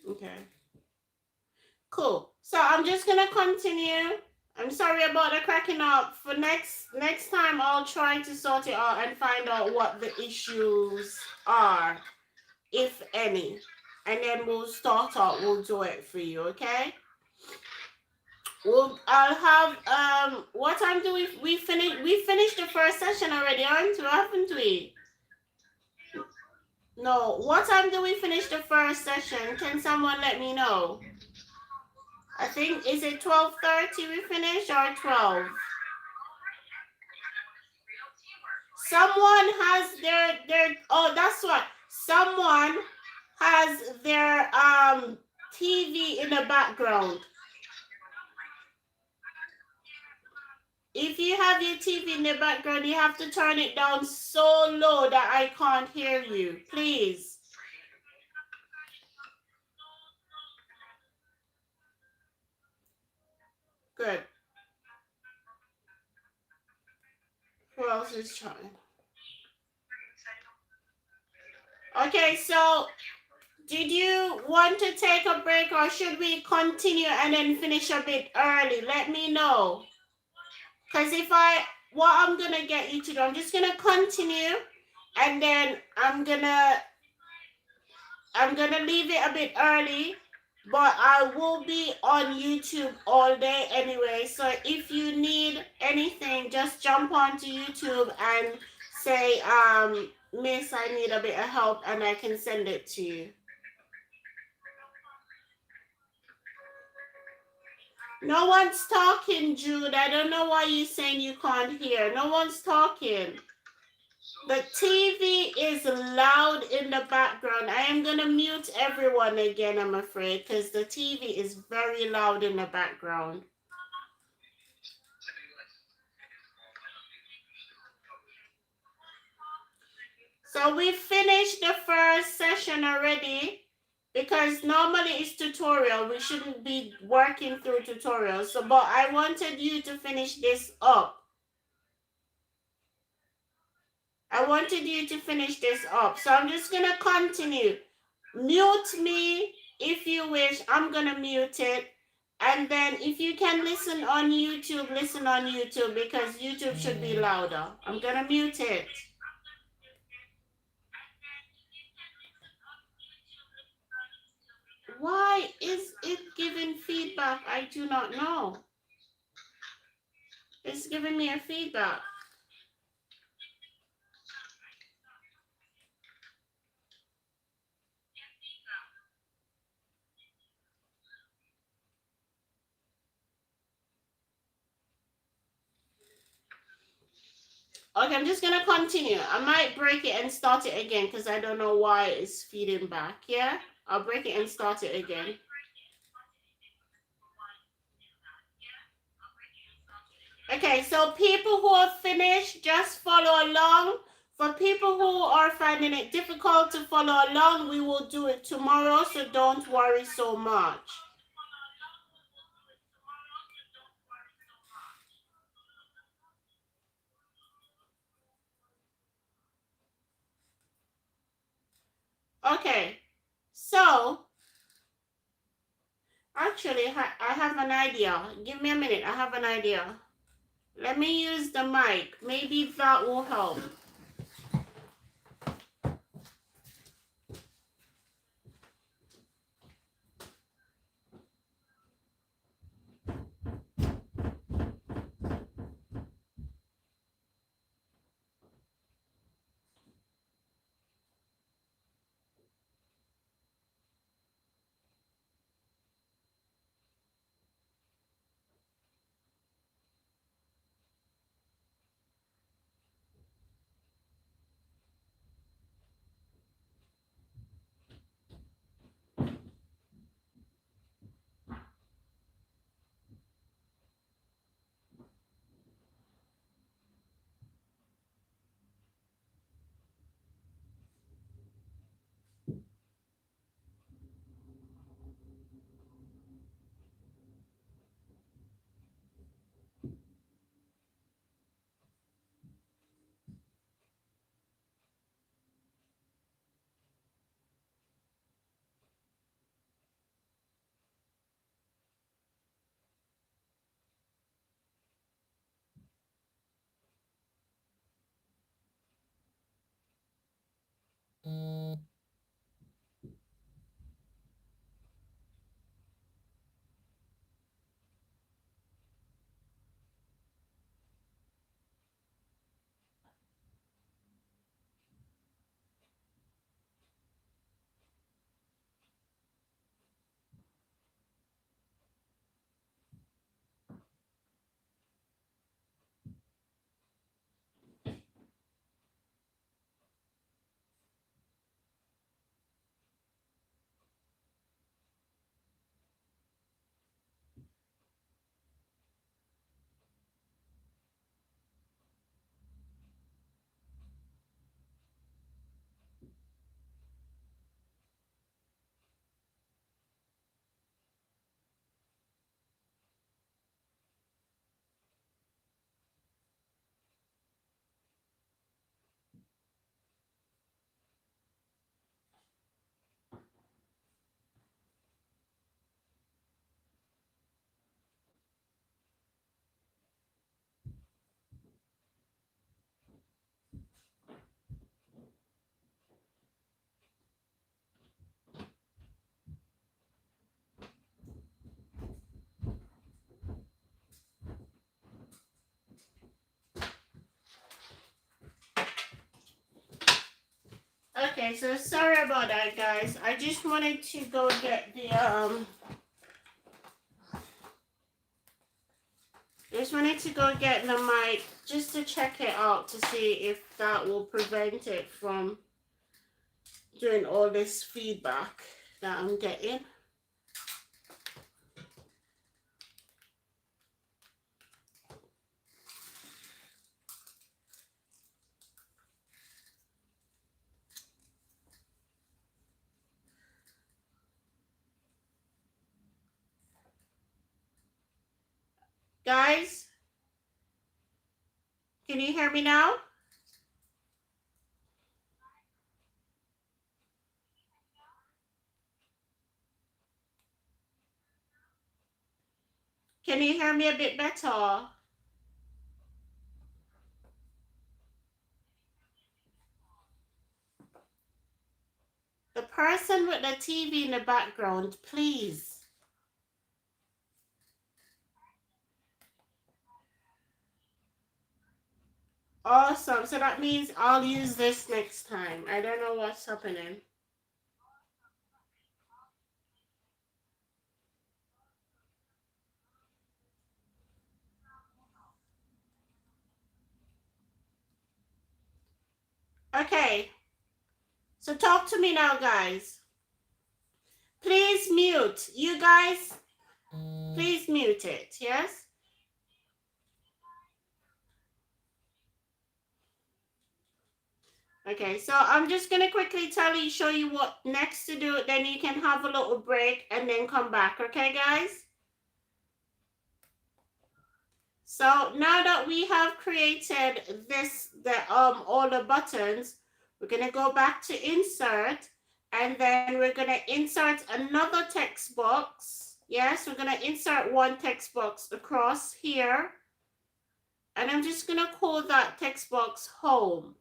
A: Okay. Cool. So I'm just gonna continue. I'm sorry about the cracking up. For next time I'll try to sort it out and find out what the issues are, if any. And then we'll start out, we'll do it for you, okay? I'll have what time do we finished the first session already, aren't we? Haven't we? No. What time do we finish the first session? Can someone let me know? I think, is it 12:30 we finish or 12? Someone has their oh, that's what. Someone has their TV in the background. If you have your TV in the background, you have to turn it down so low that I can't hear you. Please. Good. Who else is trying? Okay, so did you want to take a break or should we continue and then finish a bit early? Let me know. Because what I'm going to get you to do, I'm just going to continue and then I'm going to leave it a bit early, but I will be on YouTube all day anyway. So if you need anything, just jump onto YouTube and say, Miss, I need a bit of help and I can send it to you. No one's talking, Jude. I don't know why you're saying you can't hear. No one's talking. The TV is loud in the background. I am going to mute everyone again, I'm afraid, because the TV is very loud in the background. So we finished the first session already. Because normally it's tutorial, we shouldn't be working through tutorials. So, but I wanted you to finish this up. I wanted you to finish this up. So I'm just going to continue. Mute me if you wish. I'm going to mute it. And then if you can listen on YouTube, listen on YouTube because YouTube should be louder. I'm going to mute it. Why is it giving feedback? I do not know. It's giving me a feedback. Okay, I'm just going to continue. I might break it and start it again because I don't know why it's feeding back. Yeah? I'll break it and start it again. Okay, so people who have finished, just follow along. For people who are finding it difficult to follow along, we will do it tomorrow, so don't worry so much. Okay, so actually, I have an idea. Give me a minute, I have an idea. Let me use the mic. Maybe that will help. Okay, so sorry about that, guys. I just wanted to go get the just wanted to go get the mic just to check it out to see if that will prevent it from doing all this feedback that I'm getting. Guys, can you hear me now? Can you hear me a bit better? The person with the TV in the background, please. Awesome. So that means I'll use this next time. I don't know what's happening. Okay. So talk to me now, guys. Please mute. You guys, please mute it. Yes? Okay, so I'm just gonna quickly show you what next to do. Then you can have a little break and then come back. Okay, guys? So now that we have created all the buttons, we're gonna go back to insert, and then we're gonna insert another text box. Yes, we're gonna insert one text box across here, and I'm just gonna call that text box home.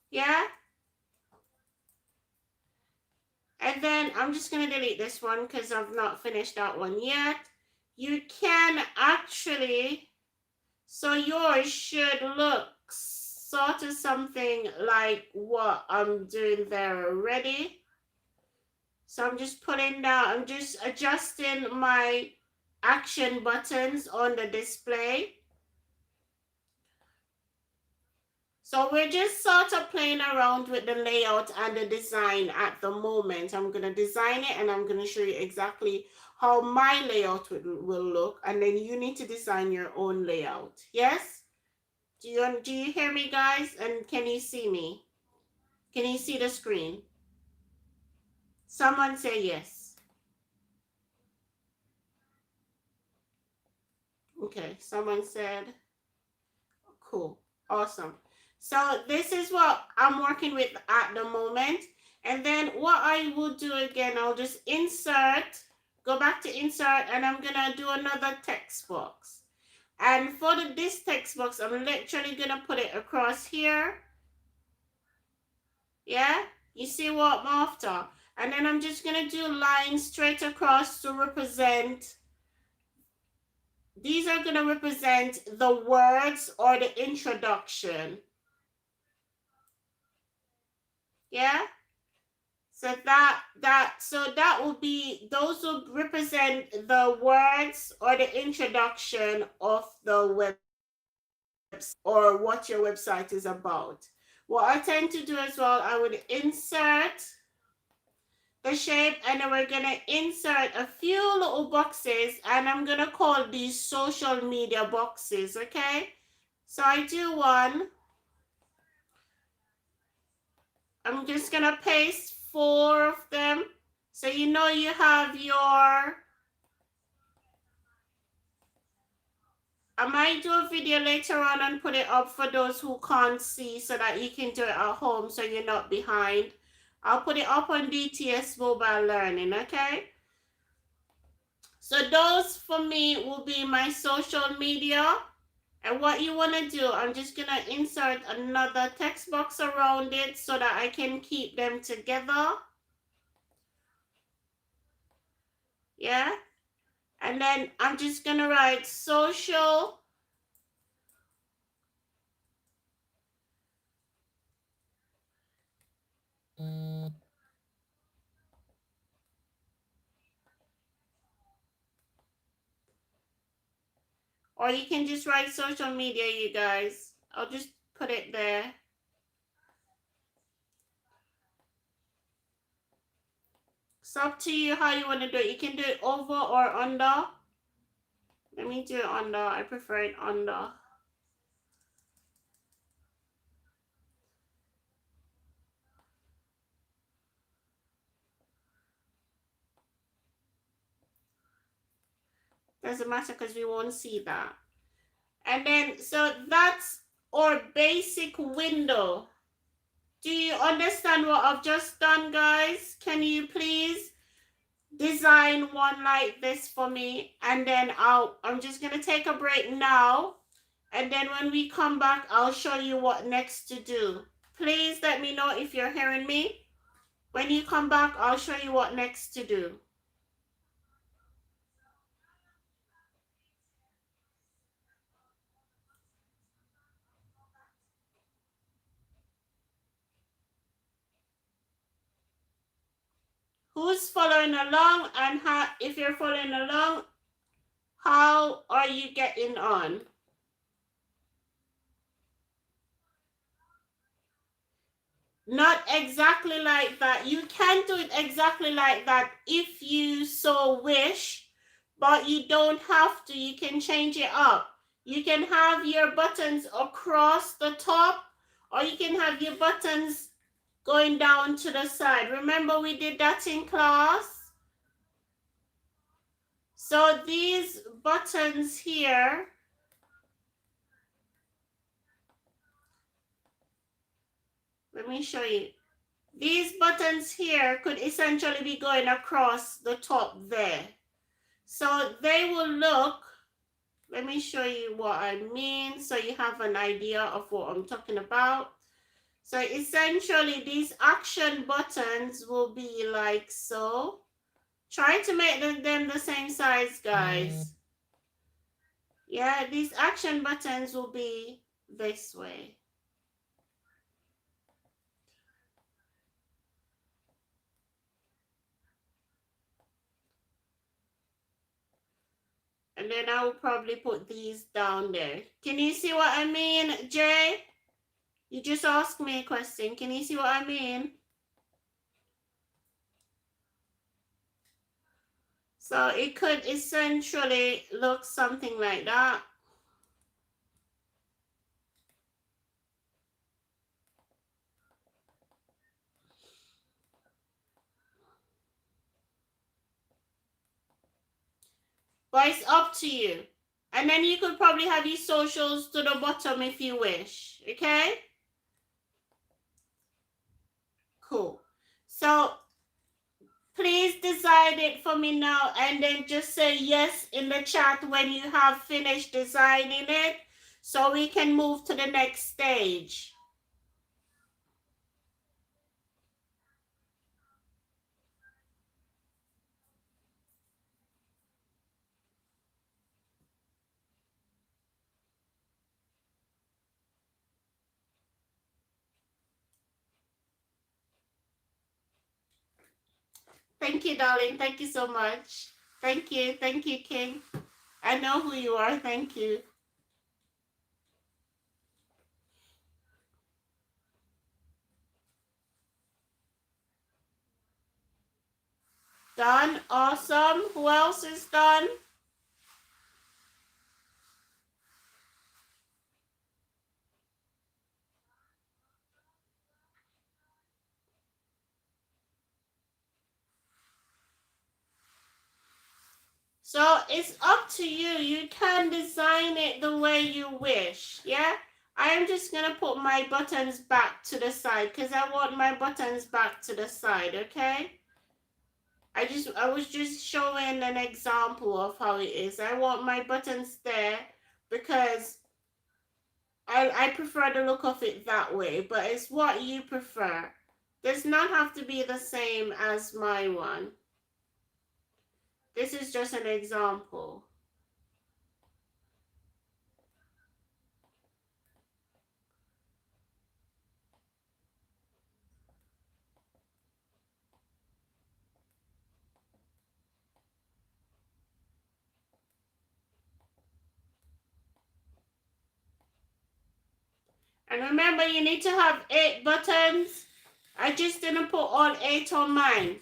A: Yeah. And then I'm just gonna delete this one because I've not finished that one yet. You can actually, so yours should look sort of something like what I'm doing there already. So I'm just putting down, I'm just adjusting my action buttons on the display. So we're just sort of playing around with the layout and the design at the moment. I'm going to design it and I'm going to show you exactly how my layout will look. And then you need to design your own layout. Yes? Do you hear me, guys? And can you see me? Can you see the screen? Someone say yes. Okay, someone said cool. Awesome. So this is what I'm working with at the moment. And then what I will do again, I'll just insert, go back to insert, and I'm gonna do another text box. And for this text box, I'm literally gonna put it across here. Yeah, you see what I'm after? And then I'm just gonna do lines straight across to represent, these are gonna represent the words or the introduction. Yeah. So that will be, those will represent the words or the introduction of the web or what your website is about. What I tend to do as well, I would insert the shape and then we're gonna insert a few little boxes and I'm gonna call these social media boxes, okay? So I do one. I'm just gonna paste 4 of them. So you know you have your, I might do a video later on and put it up for those who can't see so that you can do it at home so you're not behind. I'll put it up on DTS Mobile Learning, okay? So those for me will be my social media. And what you want to do, I'm just going to insert another text box around it so that I can keep them together. Yeah? And then I'm just going to write social. Or you can just write social media, you guys. I'll just put it there. It's up to you how you want to do it. You can do it over or under. Let me do it under. I prefer it under. Doesn't matter because we won't see that. And then, so that's our basic window. Do you understand what I've just done, guys? Can you please design one like this for me? And then I'm just going to take a break now. And then when we come back, I'll show you what next to do. Please let me know if you're hearing me. When you come back, I'll show you what next to do. Who's following along, and how, if you're following along, how are you getting on? Not exactly like that. You can do it exactly like that if you so wish, but you don't have to. You can change it up. You can have your buttons across the top, or you can have your buttons going down to the side. Remember we did that in class? So these buttons here, let me show you. These buttons here could essentially be going across the top there. So they will look, let me show you what I mean so you have an idea of what I'm talking about. So essentially these action buttons will be like so. Try to make them the same size, guys. Yeah, these action buttons will be this way. And then I will probably put these down there. Can you see what I mean, Jay? You just asked me a question. Can you see what I mean? So it could essentially look something like that. But it's up to you. And then you could probably have your socials to the bottom if you wish. Okay? Cool. So please design it for me now and then just say yes in the chat when you have finished designing it so we can move to the next stage. Thank you, darling. Thank you so much. Thank you. Thank you, King. I know who you are. Thank you. Done. Awesome. Who else is done? So it's up to you. You can design it the way you wish. Yeah? I am just going to put my buttons back to the side because I want my buttons back to the side. Okay? I was just showing an example of how it is. I want my buttons there because I prefer the look of it that way, but it's what you prefer. Does not have to be the same as my one. This is just an example. And remember, you need to have 8 buttons. I just didn't put all 8 on mine.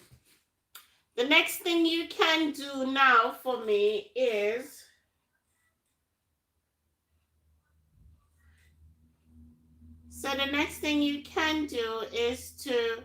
A: The next thing you can do now for me is, so the next thing you can do is to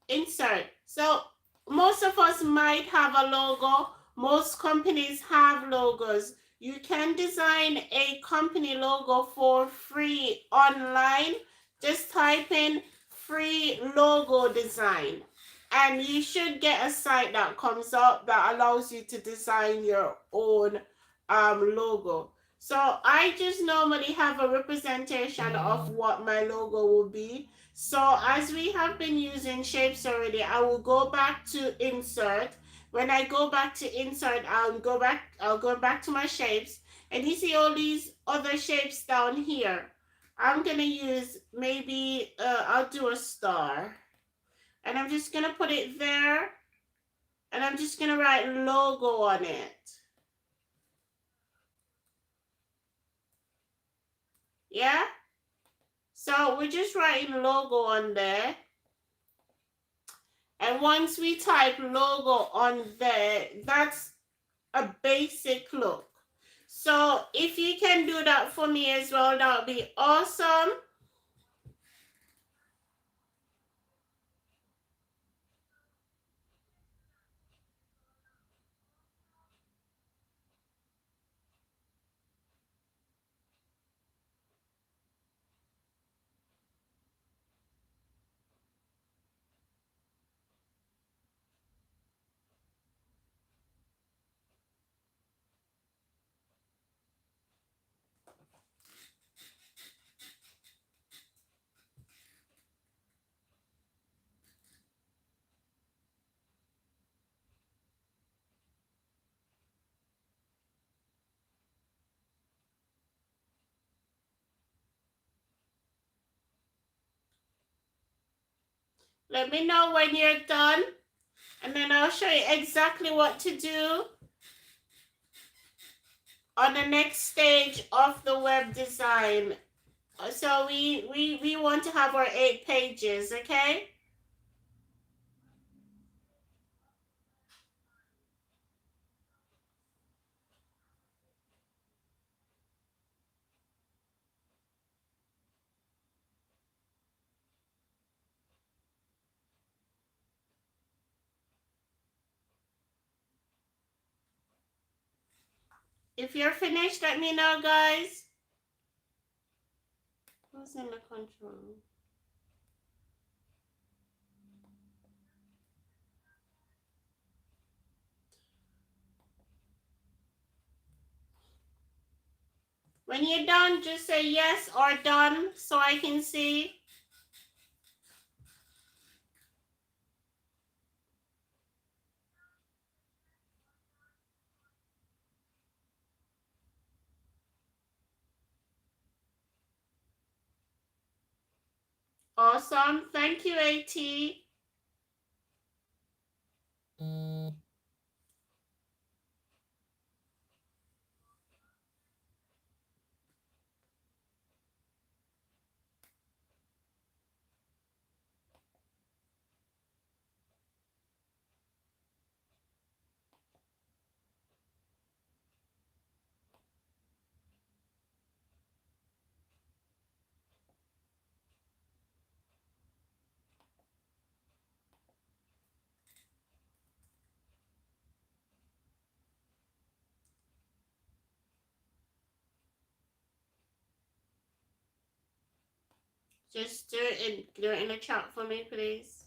A: insert. So most of us might have a logo. Most companies have logos. You can design a company logo for free online. Just type in free logo design and you should get a site that comes up that allows you to design your own logo. So I just normally have a representation of what my logo will be. So as we have been using shapes already, I will go back to insert. When I go back to insert, I'll go back to my shapes. And you see all these other shapes down here. I'm gonna use maybe, I'll do a star. And I'm just gonna put it there. And I'm just gonna write logo on it. Yeah? So we're just writing logo on there. And once we type logo on there, that's a basic look. So if you can do that for me as well, that would be awesome. Let me know when you're done, and then I'll show you exactly what to do on the next stage of the web design. So we want to have our 8 pages, okay? If you're finished, let me know, guys. Who's in the control room? When you're done, just say yes or done so I can see. Awesome. Thank you, AT. Just do it in the chat for me, please.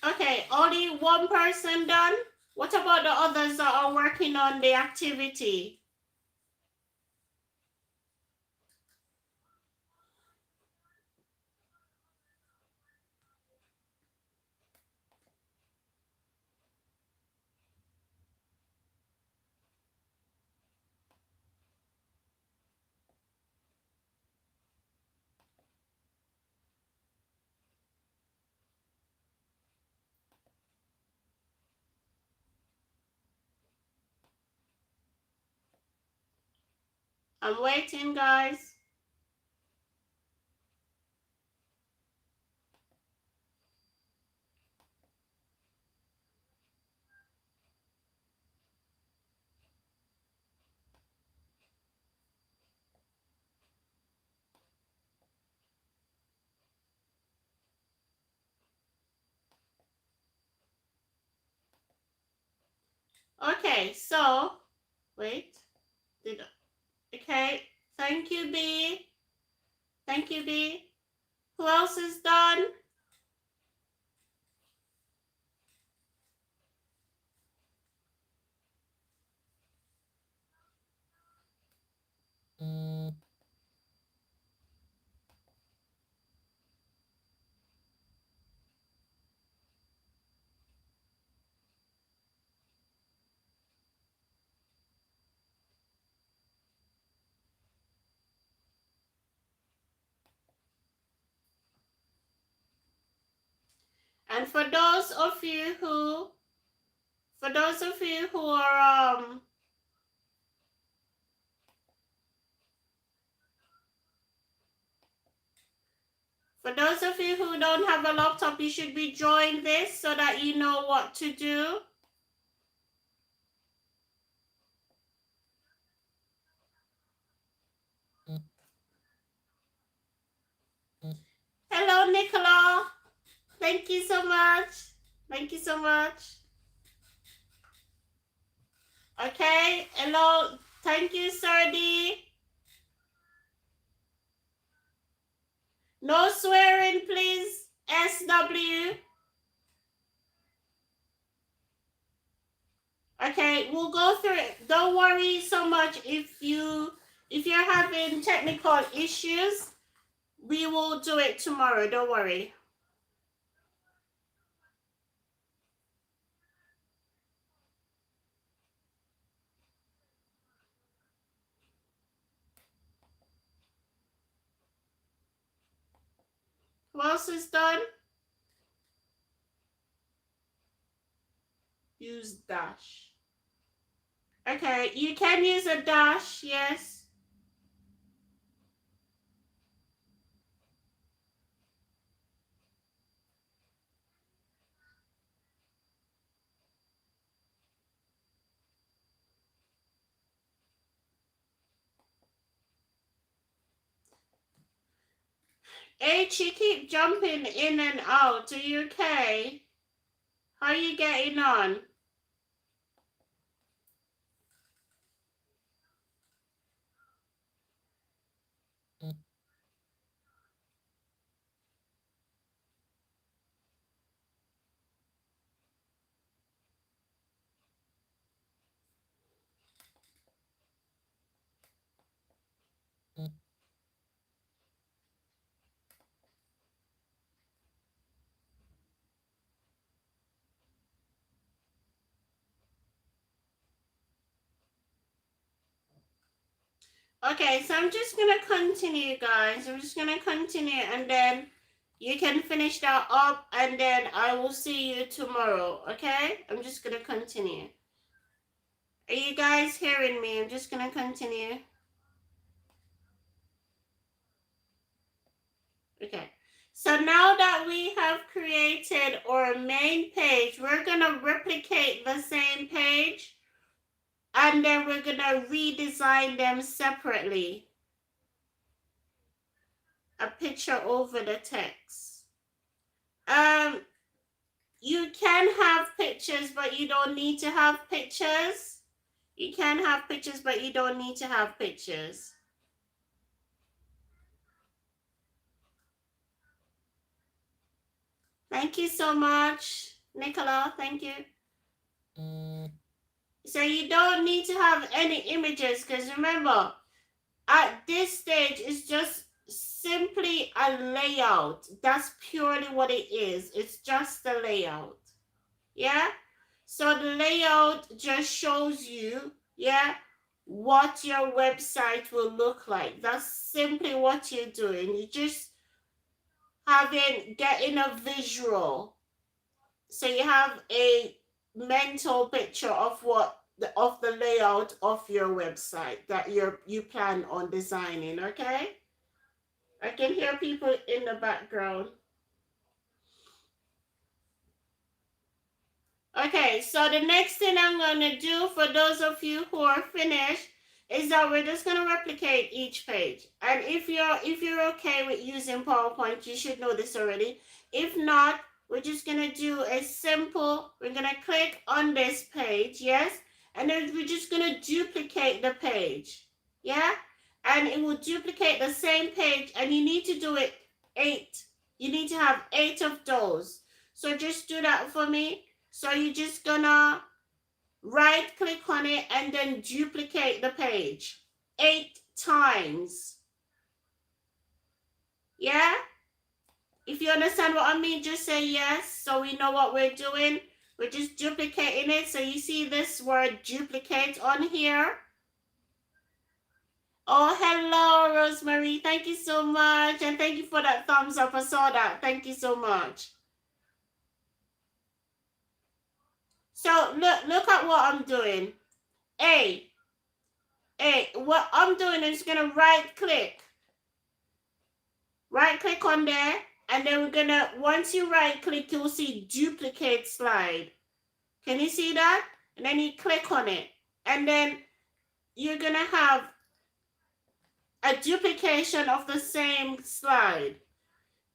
A: Okay, only one person done? What about the others that are working on the activity? I'm waiting, guys. Okay, so wait. Okay. Thank you, B. Thank you, B. Who else is done? And for those of you who are for those of you who don't have a laptop, you should be drawing this so that you know what to do. Hello, Nicola. Thank you so much. Thank you so much. Okay. Hello. Thank you, Sardi. No swearing, please. SW. Okay, we'll go through it. Don't worry so much if you're having technical issues. We will do it tomorrow. Don't worry. Who else is done? Use dash. Okay, you can use a dash, yes. H, you keep jumping in and out. Are you okay? How are you getting on? Okay, so I'm just gonna continue, guys. I'm just gonna continue, and then you can finish that up, and then I will see you tomorrow. Okay? I'm just gonna continue. Are you guys hearing me? I'm just gonna continue. Okay. So now that we have created our main page, we're gonna replicate the same page, and then we're gonna redesign them separately. A picture over the text. You can have pictures, but you don't need to have pictures. You can have pictures, but you don't need to have pictures. Thank you so much, Nicola. Thank you. So you don't need to have any images, because remember, at this stage, it's just simply a layout. That's purely what it is. It's just the layout. Yeah? So the layout just shows you, yeah, what your website will look like. That's simply what you're doing. You're just getting a visual. So you have a mental picture of what of the layout of your website that you plan on designing. Okay, I can hear people in the background. Okay, so the next thing I'm going to do for those of you who are finished is that we're just going to replicate each page. And if you're okay with using PowerPoint, you should know this already. If not, we're just going to do a simple, we're going to click on this page, yes? And then we're just going to duplicate the page, yeah? And it will duplicate the same page, and you need to do it 8. You need to have 8 of those. So just do that for me. So you're just gonna right click on it and then duplicate the page 8 times. Yeah? If you understand what I mean, just say yes so we know what we're doing. We're just duplicating it. So you see this word duplicate on here. Oh, hello, Rosemary. Thank you so much. And thank you for that thumbs up. I saw that. Thank you so much. So look at what I'm doing. What I'm doing is gonna right click on there, and then we're gonna, once you right click, you'll see duplicate slide. Can you see that? And then you click on it, and then you're gonna have a duplication of the same slide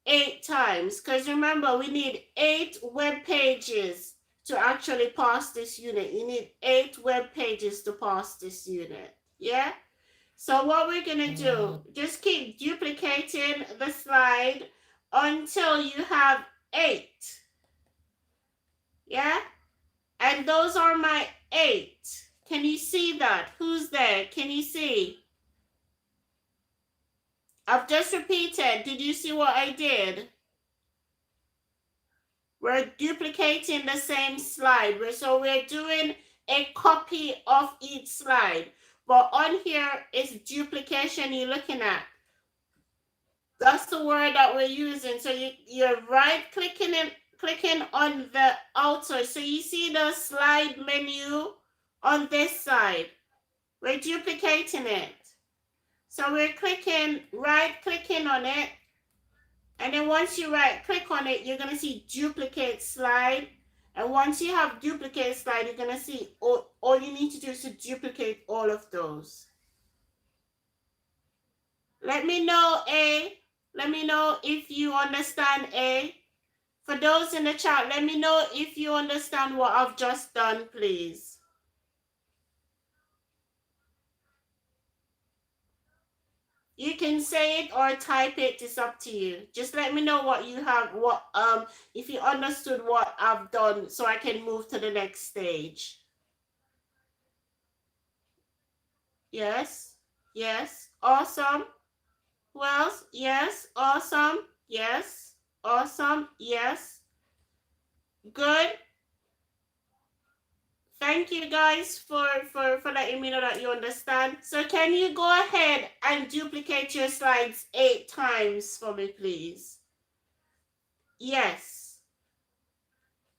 A: 8 times, because remember, we need 8 web pages to actually pass this unit. You need 8 web pages to pass this unit. Yeah? So what we're going to do, just keep duplicating the slide until you have 8. Yeah? And those are my 8. Can you see that? Who's there? Can you see? I've just repeated. Did you see what I did? We're duplicating the same slide. So we're doing a copy of each slide. But on here is duplication you're looking at. That's the word that we're using. So you're right clicking on the outer. So you see the slide menu on this side. We're duplicating it. So we're right clicking on it. And then once you right click on it, you're going to see duplicate slide. And once you have duplicate slide, you're going to see all you need to do is to duplicate all of those. Let me know, Let me know if you understand, For those in the chat, let me know if you understand what I've just done, please. You can say it or type it, it's up to you. Just let me know what you have, if you understood what I've done so I can move to the next stage. Yes, yes, awesome. Who else? Yes, awesome, yes, awesome, yes. Good. Thank you guys for letting me know that you understand. So can you go ahead and duplicate your slides 8 times for me, please? Yes.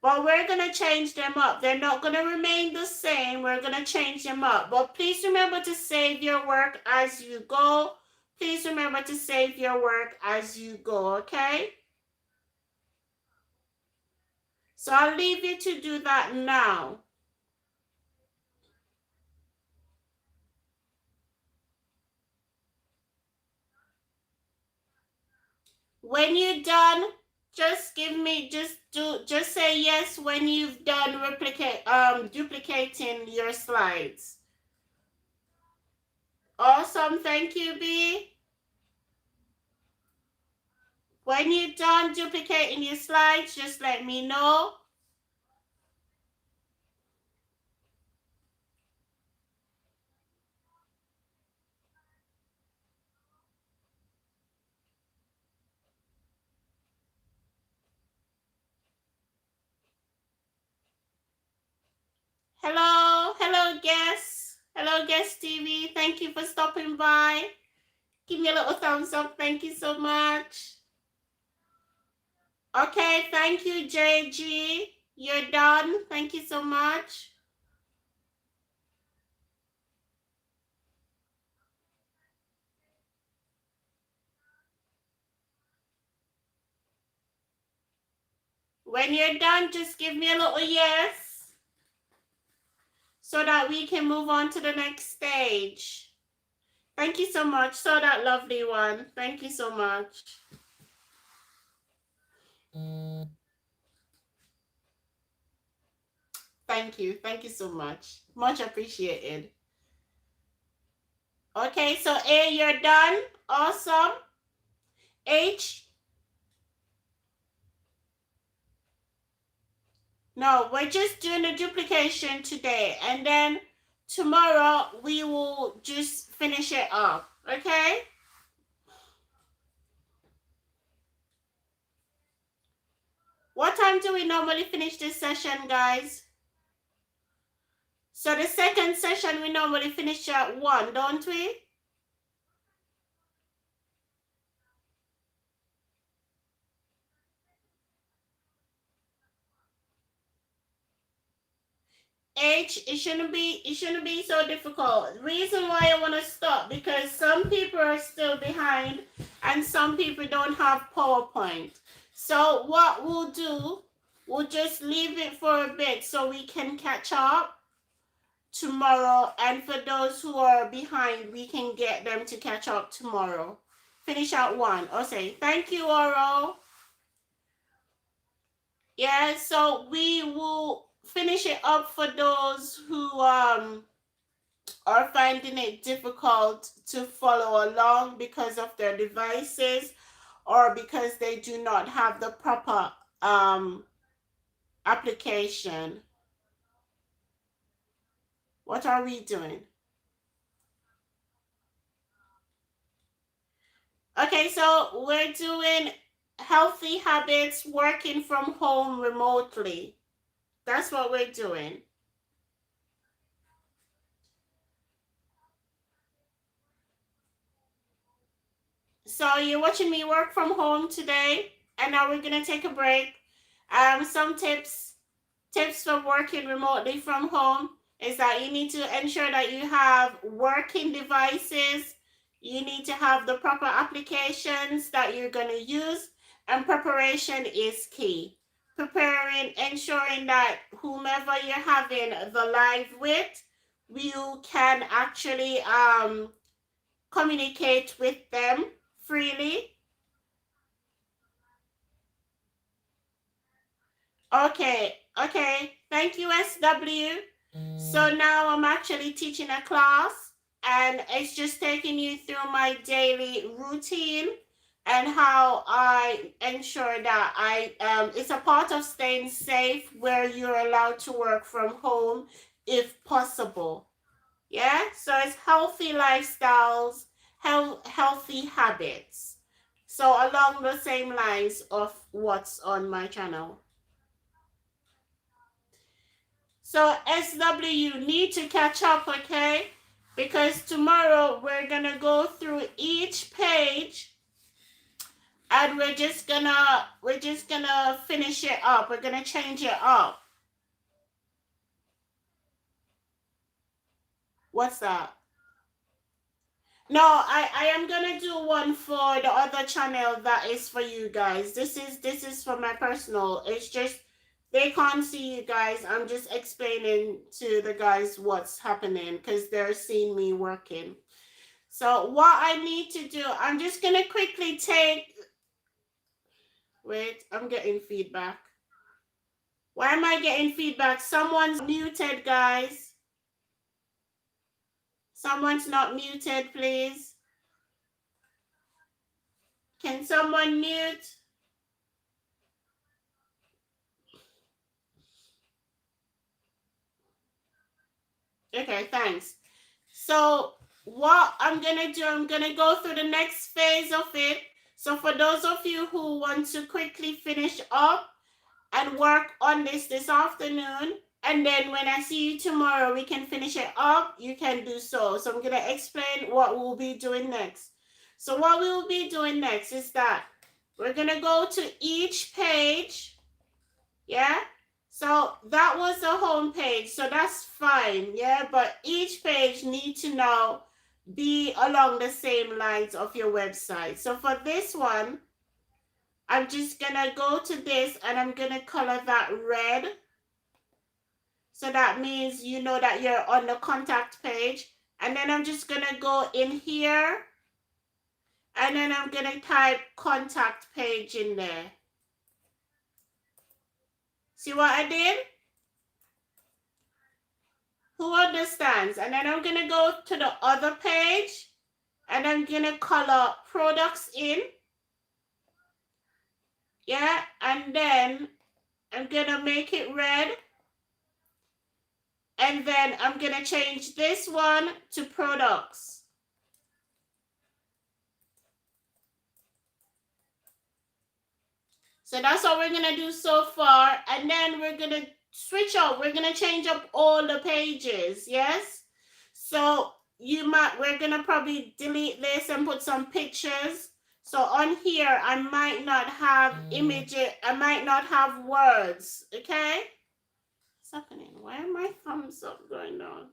A: But we're going to change them up. They're not going to remain the same. We're going to change them up. But please remember to save your work as you go. Please remember to save your work as you go, okay? So I'll leave you to do that now. When you're done, just say yes when you've done duplicating your slides. Awesome, thank you, B. When you're done duplicating your slides, just let me know. Hello guests. Hello guest TV. Thank you for stopping by. Give me a little thumbs up. Thank you so much. Okay, thank you, JG. You're done. Thank you so much. When you're done, just give me a little yes so that we can move on to the next stage. Thank you so much. So that lovely one. Thank you so much. Thank you. Thank you so much. Much appreciated. Okay, so A, you're done. Awesome. H, no, we're just doing a duplication today. And then tomorrow we will just finish it up. Okay? What time do we normally finish this session, guys? So the second session we normally finish at 1, don't we? It shouldn't be so difficult. The reason why I want to stop, because some people are still behind and some people don't have PowerPoint. So what we'll do, we'll just leave it for a bit so we can catch up tomorrow, and for those who are behind, we can get them to catch up tomorrow. Finish at 1. Okay, thank you, Oro. Yeah, so we will finish it up for those who are finding it difficult to follow along because of their devices or because they do not have the proper application. What are we doing? Okay, so we're doing healthy habits working from home remotely. That's what we're doing. So you're watching me work from home today, and now we're gonna take a break. Some tips for working remotely from home is that you need to ensure that you have working devices. You need to have the proper applications that you're gonna use, and preparation is key. Preparing, ensuring that whomever you're having the live with, you can actually communicate with them freely. Okay, thank you, SW. So now I'm actually teaching a class, and it's just taking you through my daily routine and how I ensure that it's a part of staying safe where you're allowed to work from home if possible. Yeah, so it's healthy lifestyles, healthy habits. So along the same lines of what's on my channel. So SW, need to catch up, okay? Because tomorrow we're gonna go through each page and we're just gonna finish it up. We're gonna change it up. What's that? No, I am gonna do one for the other channel that is for you guys. This is for my personal. It's just they can't see you guys. I'm just explaining to the guys what's happening because they're seeing me working. So what I need to do, I'm just gonna quickly take. Wait, I'm getting feedback. Why am I getting feedback? Someone's muted, guys. Someone's not muted, please. Can someone mute? Okay, thanks. So what I'm gonna do, I'm gonna go through the next phase of it. So for those of you who want to quickly finish up and work on this afternoon, and then when I see you tomorrow, we can finish it up, you can do so. So I'm gonna explain what we'll be doing next. So what we will be doing next is that we're gonna go to each page, yeah? So that was the home page, so that's fine, yeah? But each page needs to now be along the same lines of your website. So for this one, I'm just gonna go to this and I'm gonna color that red. So that means you know that you're on the contact page. And then I'm just gonna go in here and then I'm gonna type contact page in there. See what I did? Who understands? And then I'm gonna go to the other page and I'm gonna color products in. Yeah, and then I'm gonna make it red. And then I'm gonna change this one to products. So that's what we're gonna do so far. And then we're gonna switch up. We're gonna change up all the pages, yes? So we're gonna probably delete this and put some pictures. So on here, I might not have images, I might not have words, okay? What's happening? Why are my thumbs up going on?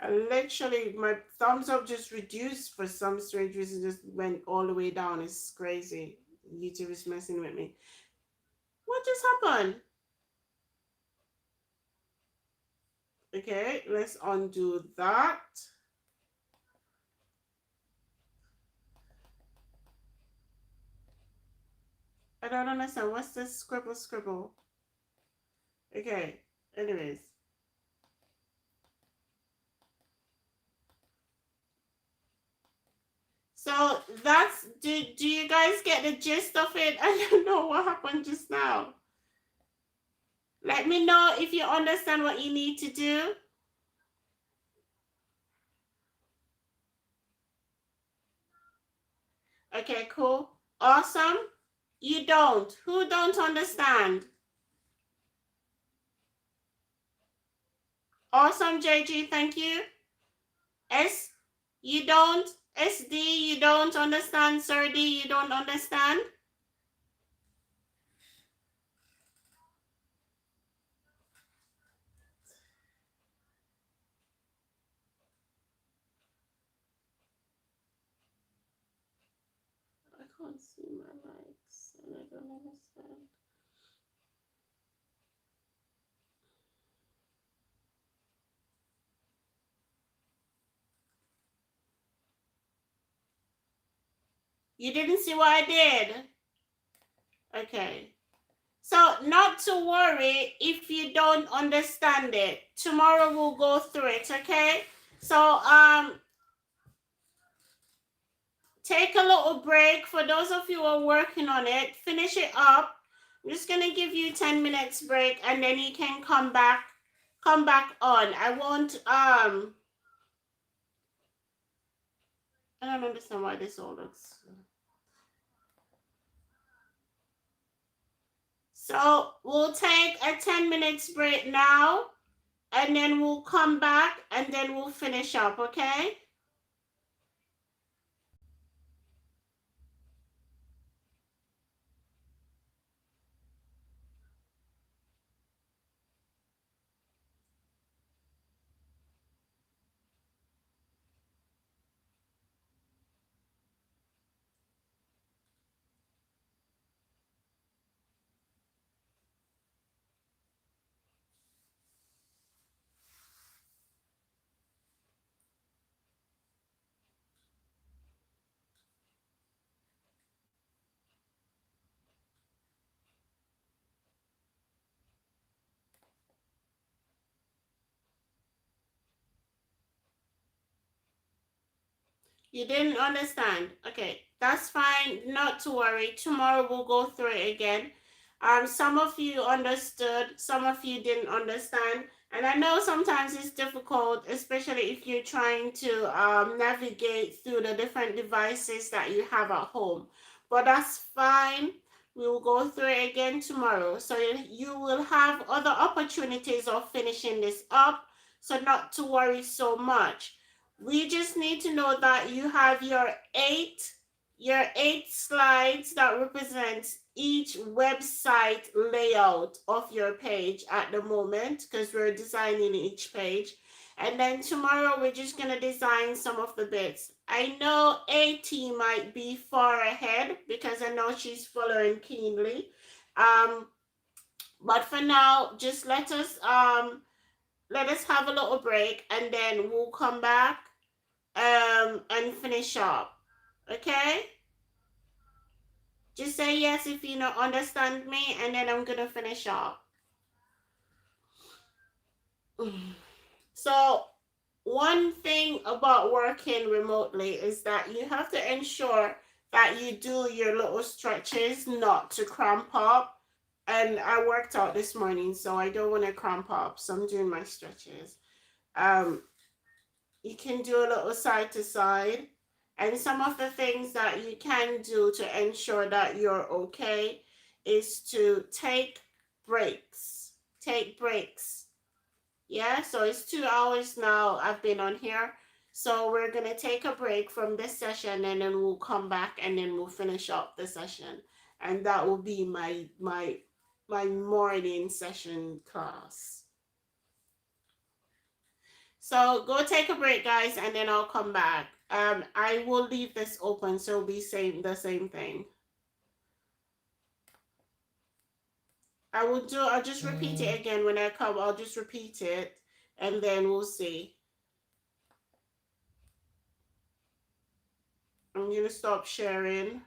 A: Literally, my thumbs up just reduced for some strange reason, just went all the way down. It's crazy. YouTube is messing with me. What just happened? Okay, let's undo that. I don't understand. What's this scribble? Okay, anyways. So that's, do you guys get the gist of it? I don't know what happened just now. Let me know if you understand what you need to do. Okay, cool. Awesome. You don't. Who don't understand? Awesome, JG, thank you. S, you don't. SD, you don't understand. Sir D, you don't understand. I can't see my likes and I don't understand. You didn't see what I did? Okay. So not to worry if you don't understand it. Tomorrow we'll go through it, okay? So take a little break. For those of you who are working on it, finish it up. I'm just gonna give you 10 minutes break and then you can come back on. I won't I don't understand why this all looks. So we'll take a 10 minutes break now and then we'll come back and then we'll finish up, okay? You didn't understand. Okay, that's fine. Not to worry. Tomorrow we'll go through it again. Some of you understood, some of you didn't understand. And I know sometimes it's difficult, especially if you're trying to navigate through the different devices that you have at home. But that's fine. We will go through it again tomorrow. So you will have other opportunities of finishing this up. So not to worry so much. We just need to know that you have your 8 your 8 slides that represents each website layout of your page at the moment, because we're designing each page. And then tomorrow we're just going to design some of the bits. I know AT might be far ahead because I know she's following keenly. Um, but for now, just let us have a little break and then we'll come back and finish up. Okay? Just say yes if you don't understand me, and then I'm gonna finish up. So, one thing about working remotely is that you have to ensure that you do your little stretches not to cramp up. And I worked out this morning, so I don't want to cramp up. So I'm doing my stretches. Um, you can do a little side to side. And some of the things that you can do to ensure that you're okay is to take breaks. Take breaks. Yeah, so it's 2 hours now I've been on here. So we're going to take a break from this session and then we'll come back and then we'll finish up the session. And that will be my morning session class. So go take a break, guys, and then I'll come back. I will leave this open, so it'll be the same thing. I'll just repeat it again when I come. I'll just repeat it and then we'll see. I'm gonna stop sharing.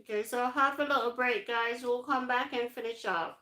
A: Okay, so have a little break, guys. We'll come back and finish up.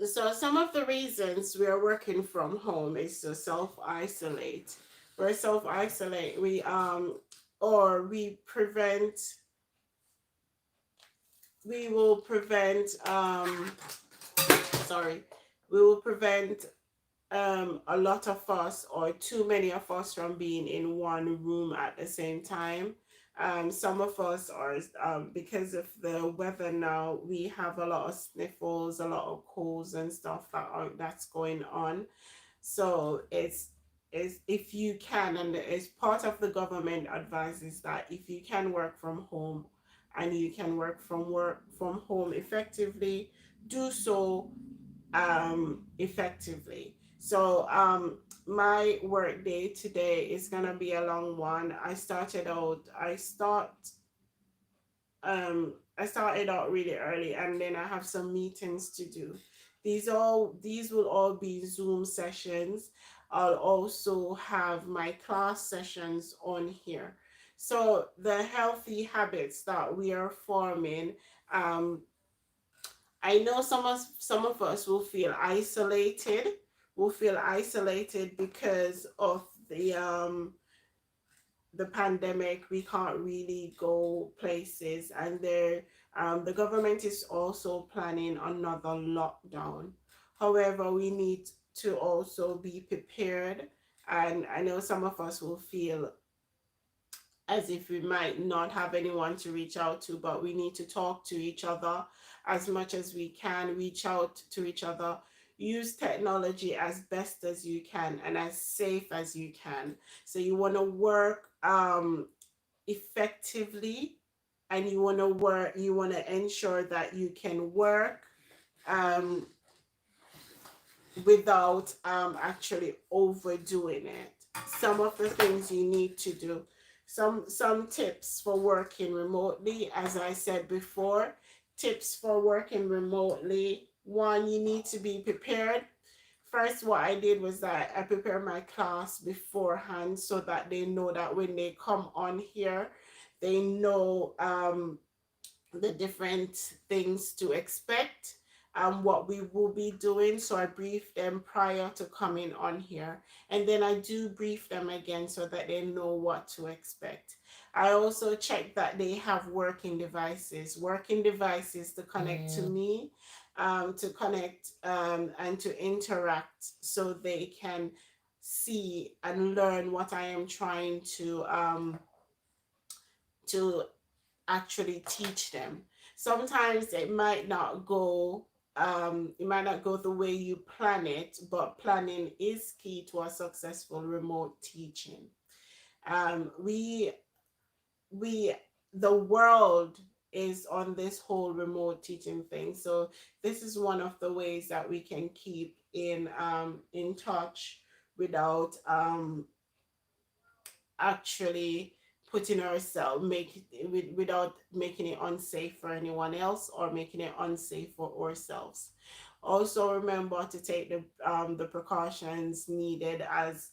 A: So some of the reasons we are working from home is to self isolate. We're self isolate. Or we will prevent sorry we will prevent a lot of us or too many of us from being in one room at the same time. Some of us are, because of the weather now, we have a lot of sniffles, a lot of colds and stuff that's going on. So it's if you can, and it's part of the government advises that if you can work from home and you can work from home effectively, do so effectively. So my work day today is gonna be a long one. I started out really early, and then I have some meetings to do. These will all be Zoom sessions. I'll also have my class sessions on here. So the healthy habits that we are forming, um, I know some of us will feel isolated because of the pandemic. We can't really go places, and the government is also planning another lockdown. However, we need to also be prepared, and I know some of us will feel as if we might not have anyone to reach out to, but we need to talk to each other as much as we can, reach out to each other, use technology as best as you can and as safe as you can. So you want to work effectively, and you want to ensure that you can work um, without actually overdoing it. Some of the things you need to do. Some tips for working remotely, as I said before. Tips for working remotely. One, you need to be prepared. First, what I did was that I prepared my class beforehand so that they know that when they come on here, they know the different things to expect and what we will be doing. So I brief them prior to coming on here, and then I do brief them again so that they know what to expect. I also check that they have working devices to connect to me, to connect and to interact, so they can see and learn what I am trying to actually teach them. Sometimes it might not go the way you plan it, but planning is key to a successful remote teaching. We we The world is on this whole remote teaching thing. So this is one of the ways that we can keep in touch without actually putting ourselves without making it unsafe for anyone else or making it unsafe for ourselves. Also remember to take the precautions needed as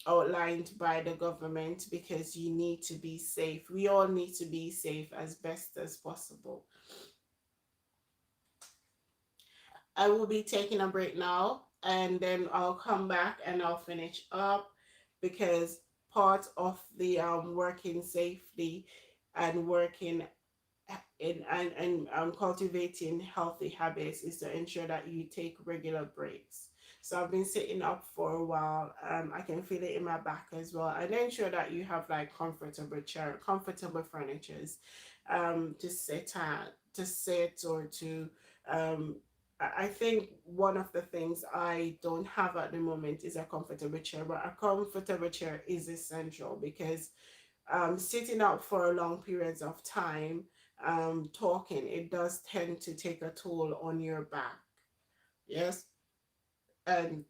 A: outlined by the government, because you need to be safe. We all need to be safe as best as possible. I will be taking a break now, and then I'll come back and I'll finish up, because part of the working safely and working and cultivating healthy habits is to ensure that you take regular breaks. So I've been sitting up for a while. I can feel it in my back as well. And ensure that you have like comfortable furnitures, to sit or to um. I think one of the things I don't have at the moment is a comfortable chair, but a comfortable chair is essential, because sitting up for long periods of time, talking, it does tend to take a toll on your back. Yes. And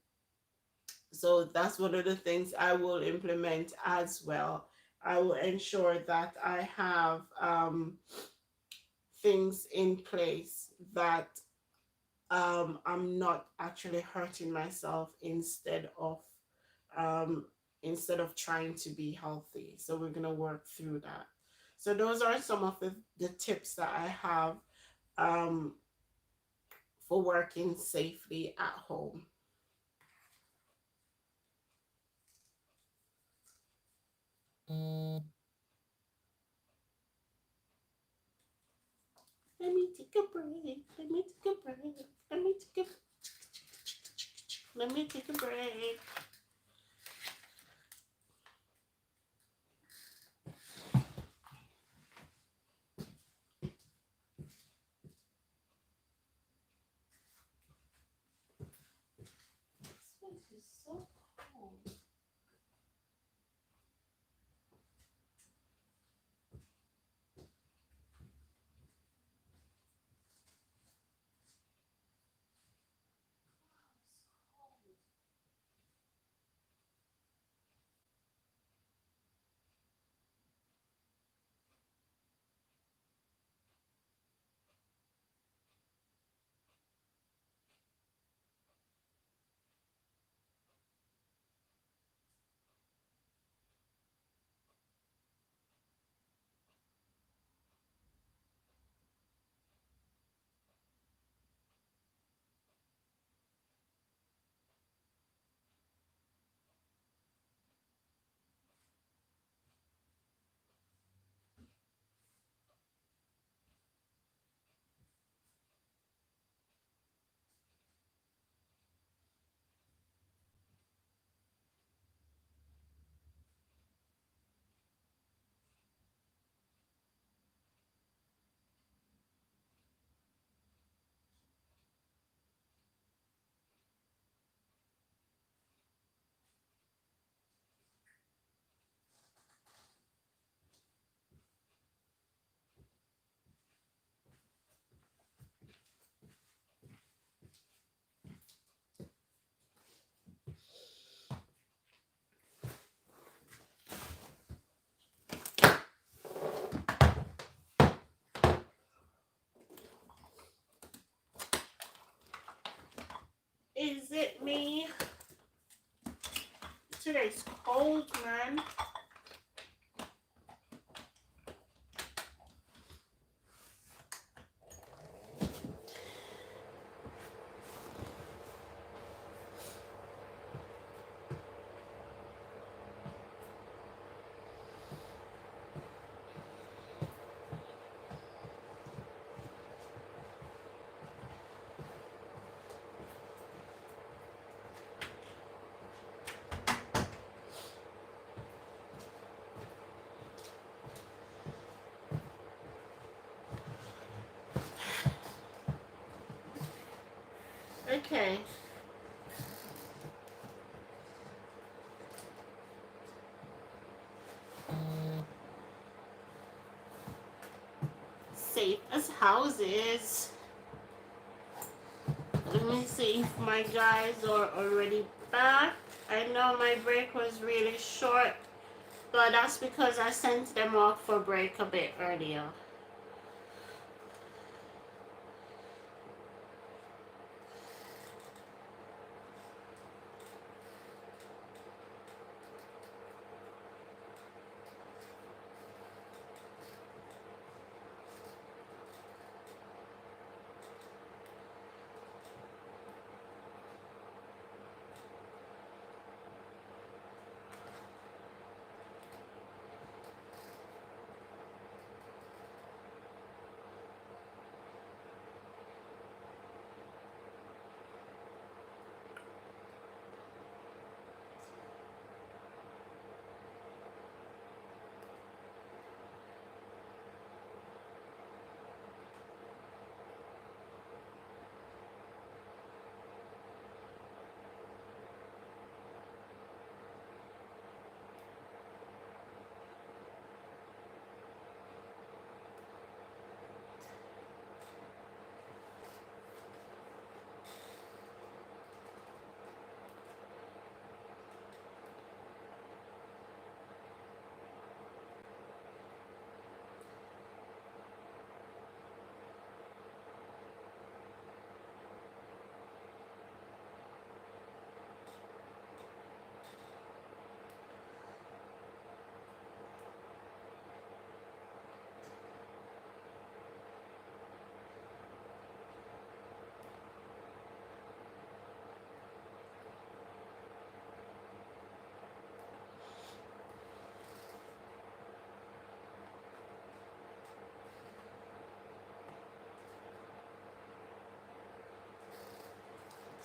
A: so that's one of the things I will implement as well. I will ensure that I have things in place that I'm not actually hurting myself um, instead of trying to be healthy. So we're gonna work through that. So those are some of the tips that I have um, for working safely at home. Let me take a break. Let me take a break. Let me take a Let me take a break. This place is so cold. Is it me? Today's cold, man. Okay. Safe as houses. Let me see if my guys are already back. I know my break was really short, but that's because I sent them off for break a bit earlier.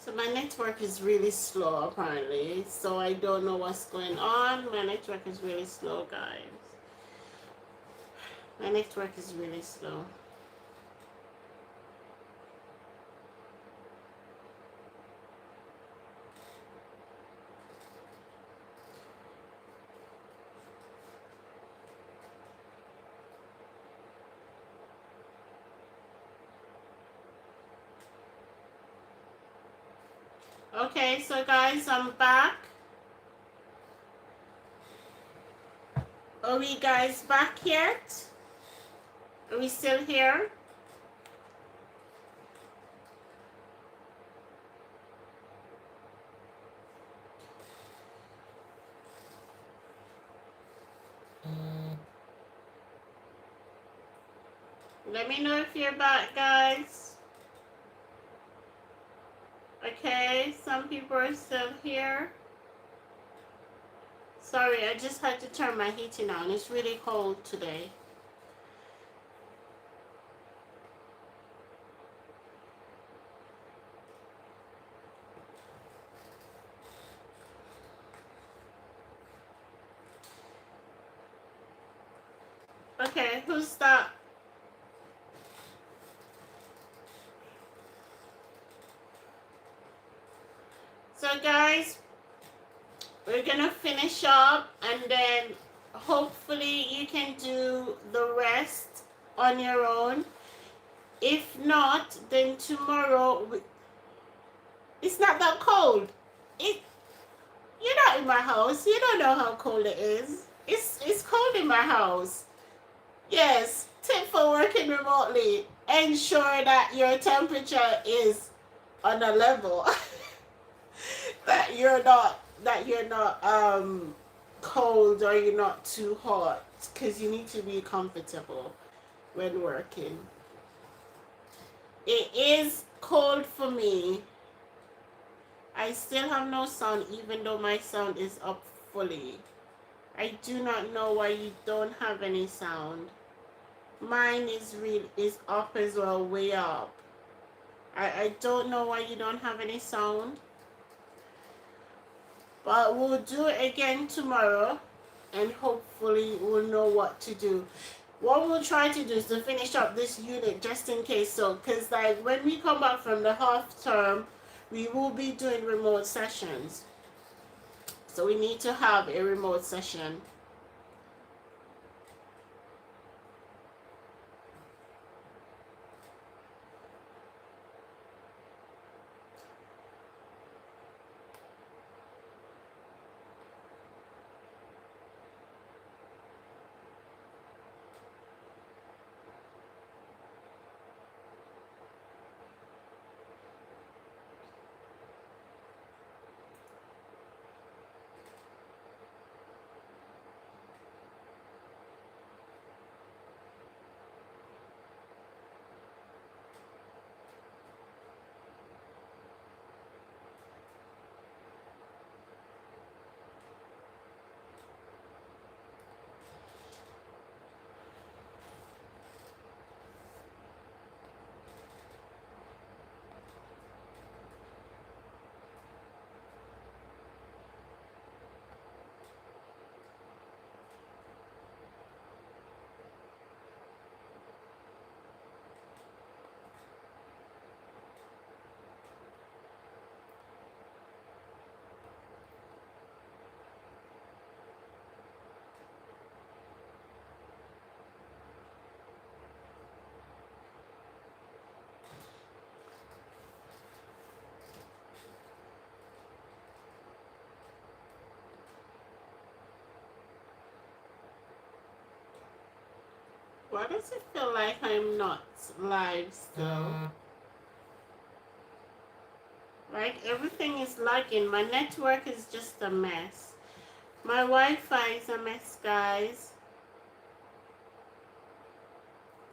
A: So my network is really slow apparently. So I don't know what's going on. My network is really slow, guys. My network is really slow. Okay, so guys, I'm back. Are we guys back yet? Are we still here? Let me know if you're back, guys. Okay, some people are still here. Sorry, I just had to turn my heating on. It's really cold today. Okay, who's that? So guys, we're gonna finish up and then hopefully you can do the rest on your own. If not, then tomorrow it's not that cold. It You're not in my house. You don't know how cold it is. It's cold in my house. Yes, tip for working remotely. Ensure that your temperature is on a level that you're not cold or you're not too hot, because you need to be comfortable when working. It is cold for me. I still have no sound even though my sound is up fully. I do not know why you don't have any sound. Mine is up as well, way up. I don't know why you don't have any sound. But we'll do it again tomorrow and hopefully we'll know what to do. What we'll try to do is to finish up this unit just in case, so because like when we come back from the half term, we will be doing remote sessions. So we need to have a remote session. Why does it feel like I'm not live still? Like everything is lagging. My network is just a mess. My Wi-Fi is a mess, guys.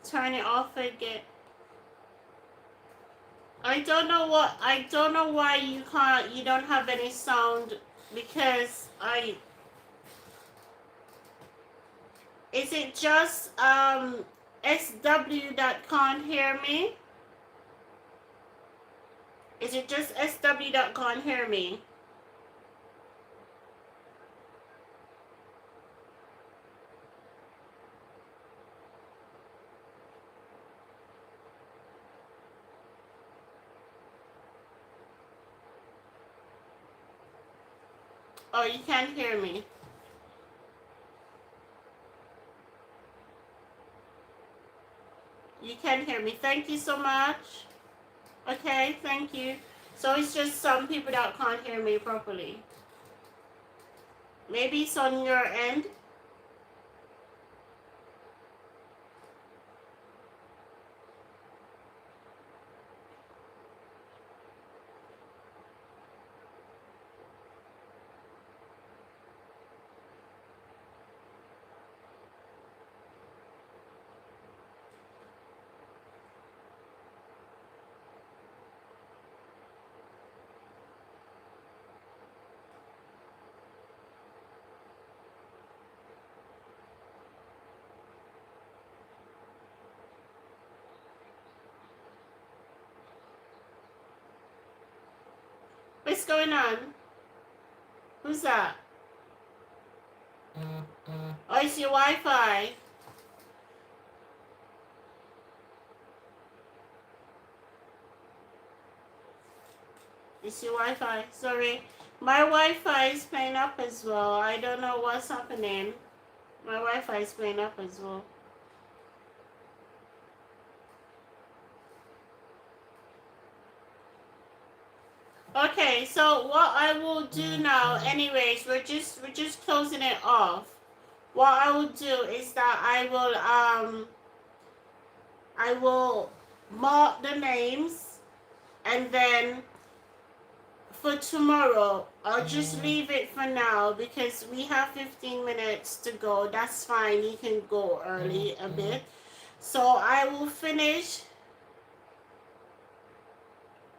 A: Turn it off again. I don't know why you don't have any sound, because is it just SW that can't hear me? Is it just SW that can't hear me? Oh, you can't hear me. You can hear me. Thank you so much. Okay, thank you. So it's just some people that can't hear me properly. Maybe it's on your end. What's going on? Who's that? Oh, it's your Wi-Fi. It's your Wi-Fi. Sorry. My Wi-Fi is playing up as well. I don't know what's happening. My Wi-Fi is playing up as well. Okay, so what I will do now, anyways, we're just closing it off. What I will do is that I will mark the names, and then for tomorrow I'll just leave it for now because we have 15 minutes to go. That's fine. You can go early a bit. So I will finish.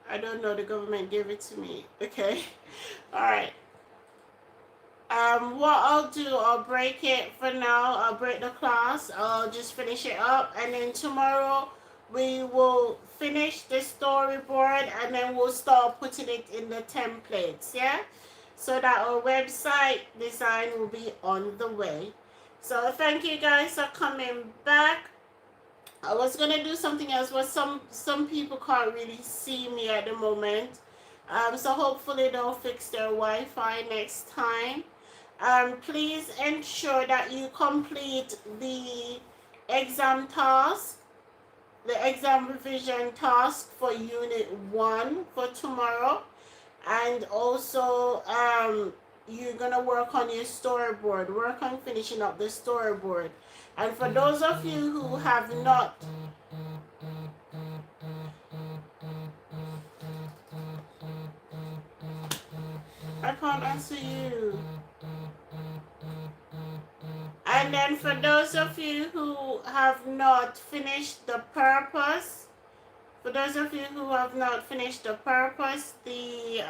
A: I don't know, the government gave it to me. Okay. All right. What I'll do, I'll break it for now. I'll break the class. I'll just finish it up, and then tomorrow we will finish the storyboard, and then we'll start putting it in the templates. Yeah, so that our website design will be on the way. So thank you guys for coming back. I was gonna do something else, but some people can't really see me at the moment. So hopefully they'll fix their Wi-Fi next time. Please ensure that you complete the exam task, the exam revision task for Unit 1 for tomorrow. And also, you're going to work on your storyboard. Work on finishing up the storyboard. And for those of you who have not... I can't answer you. And then for those of you who have not finished the purpose, for those of you who have not finished the purpose, the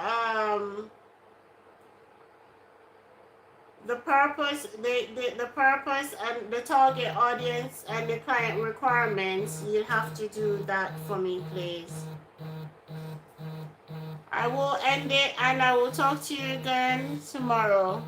A: purpose, the purpose and the target audience and the client requirements, you'll have to do that for me, please. I will end it, and I will talk to you again tomorrow.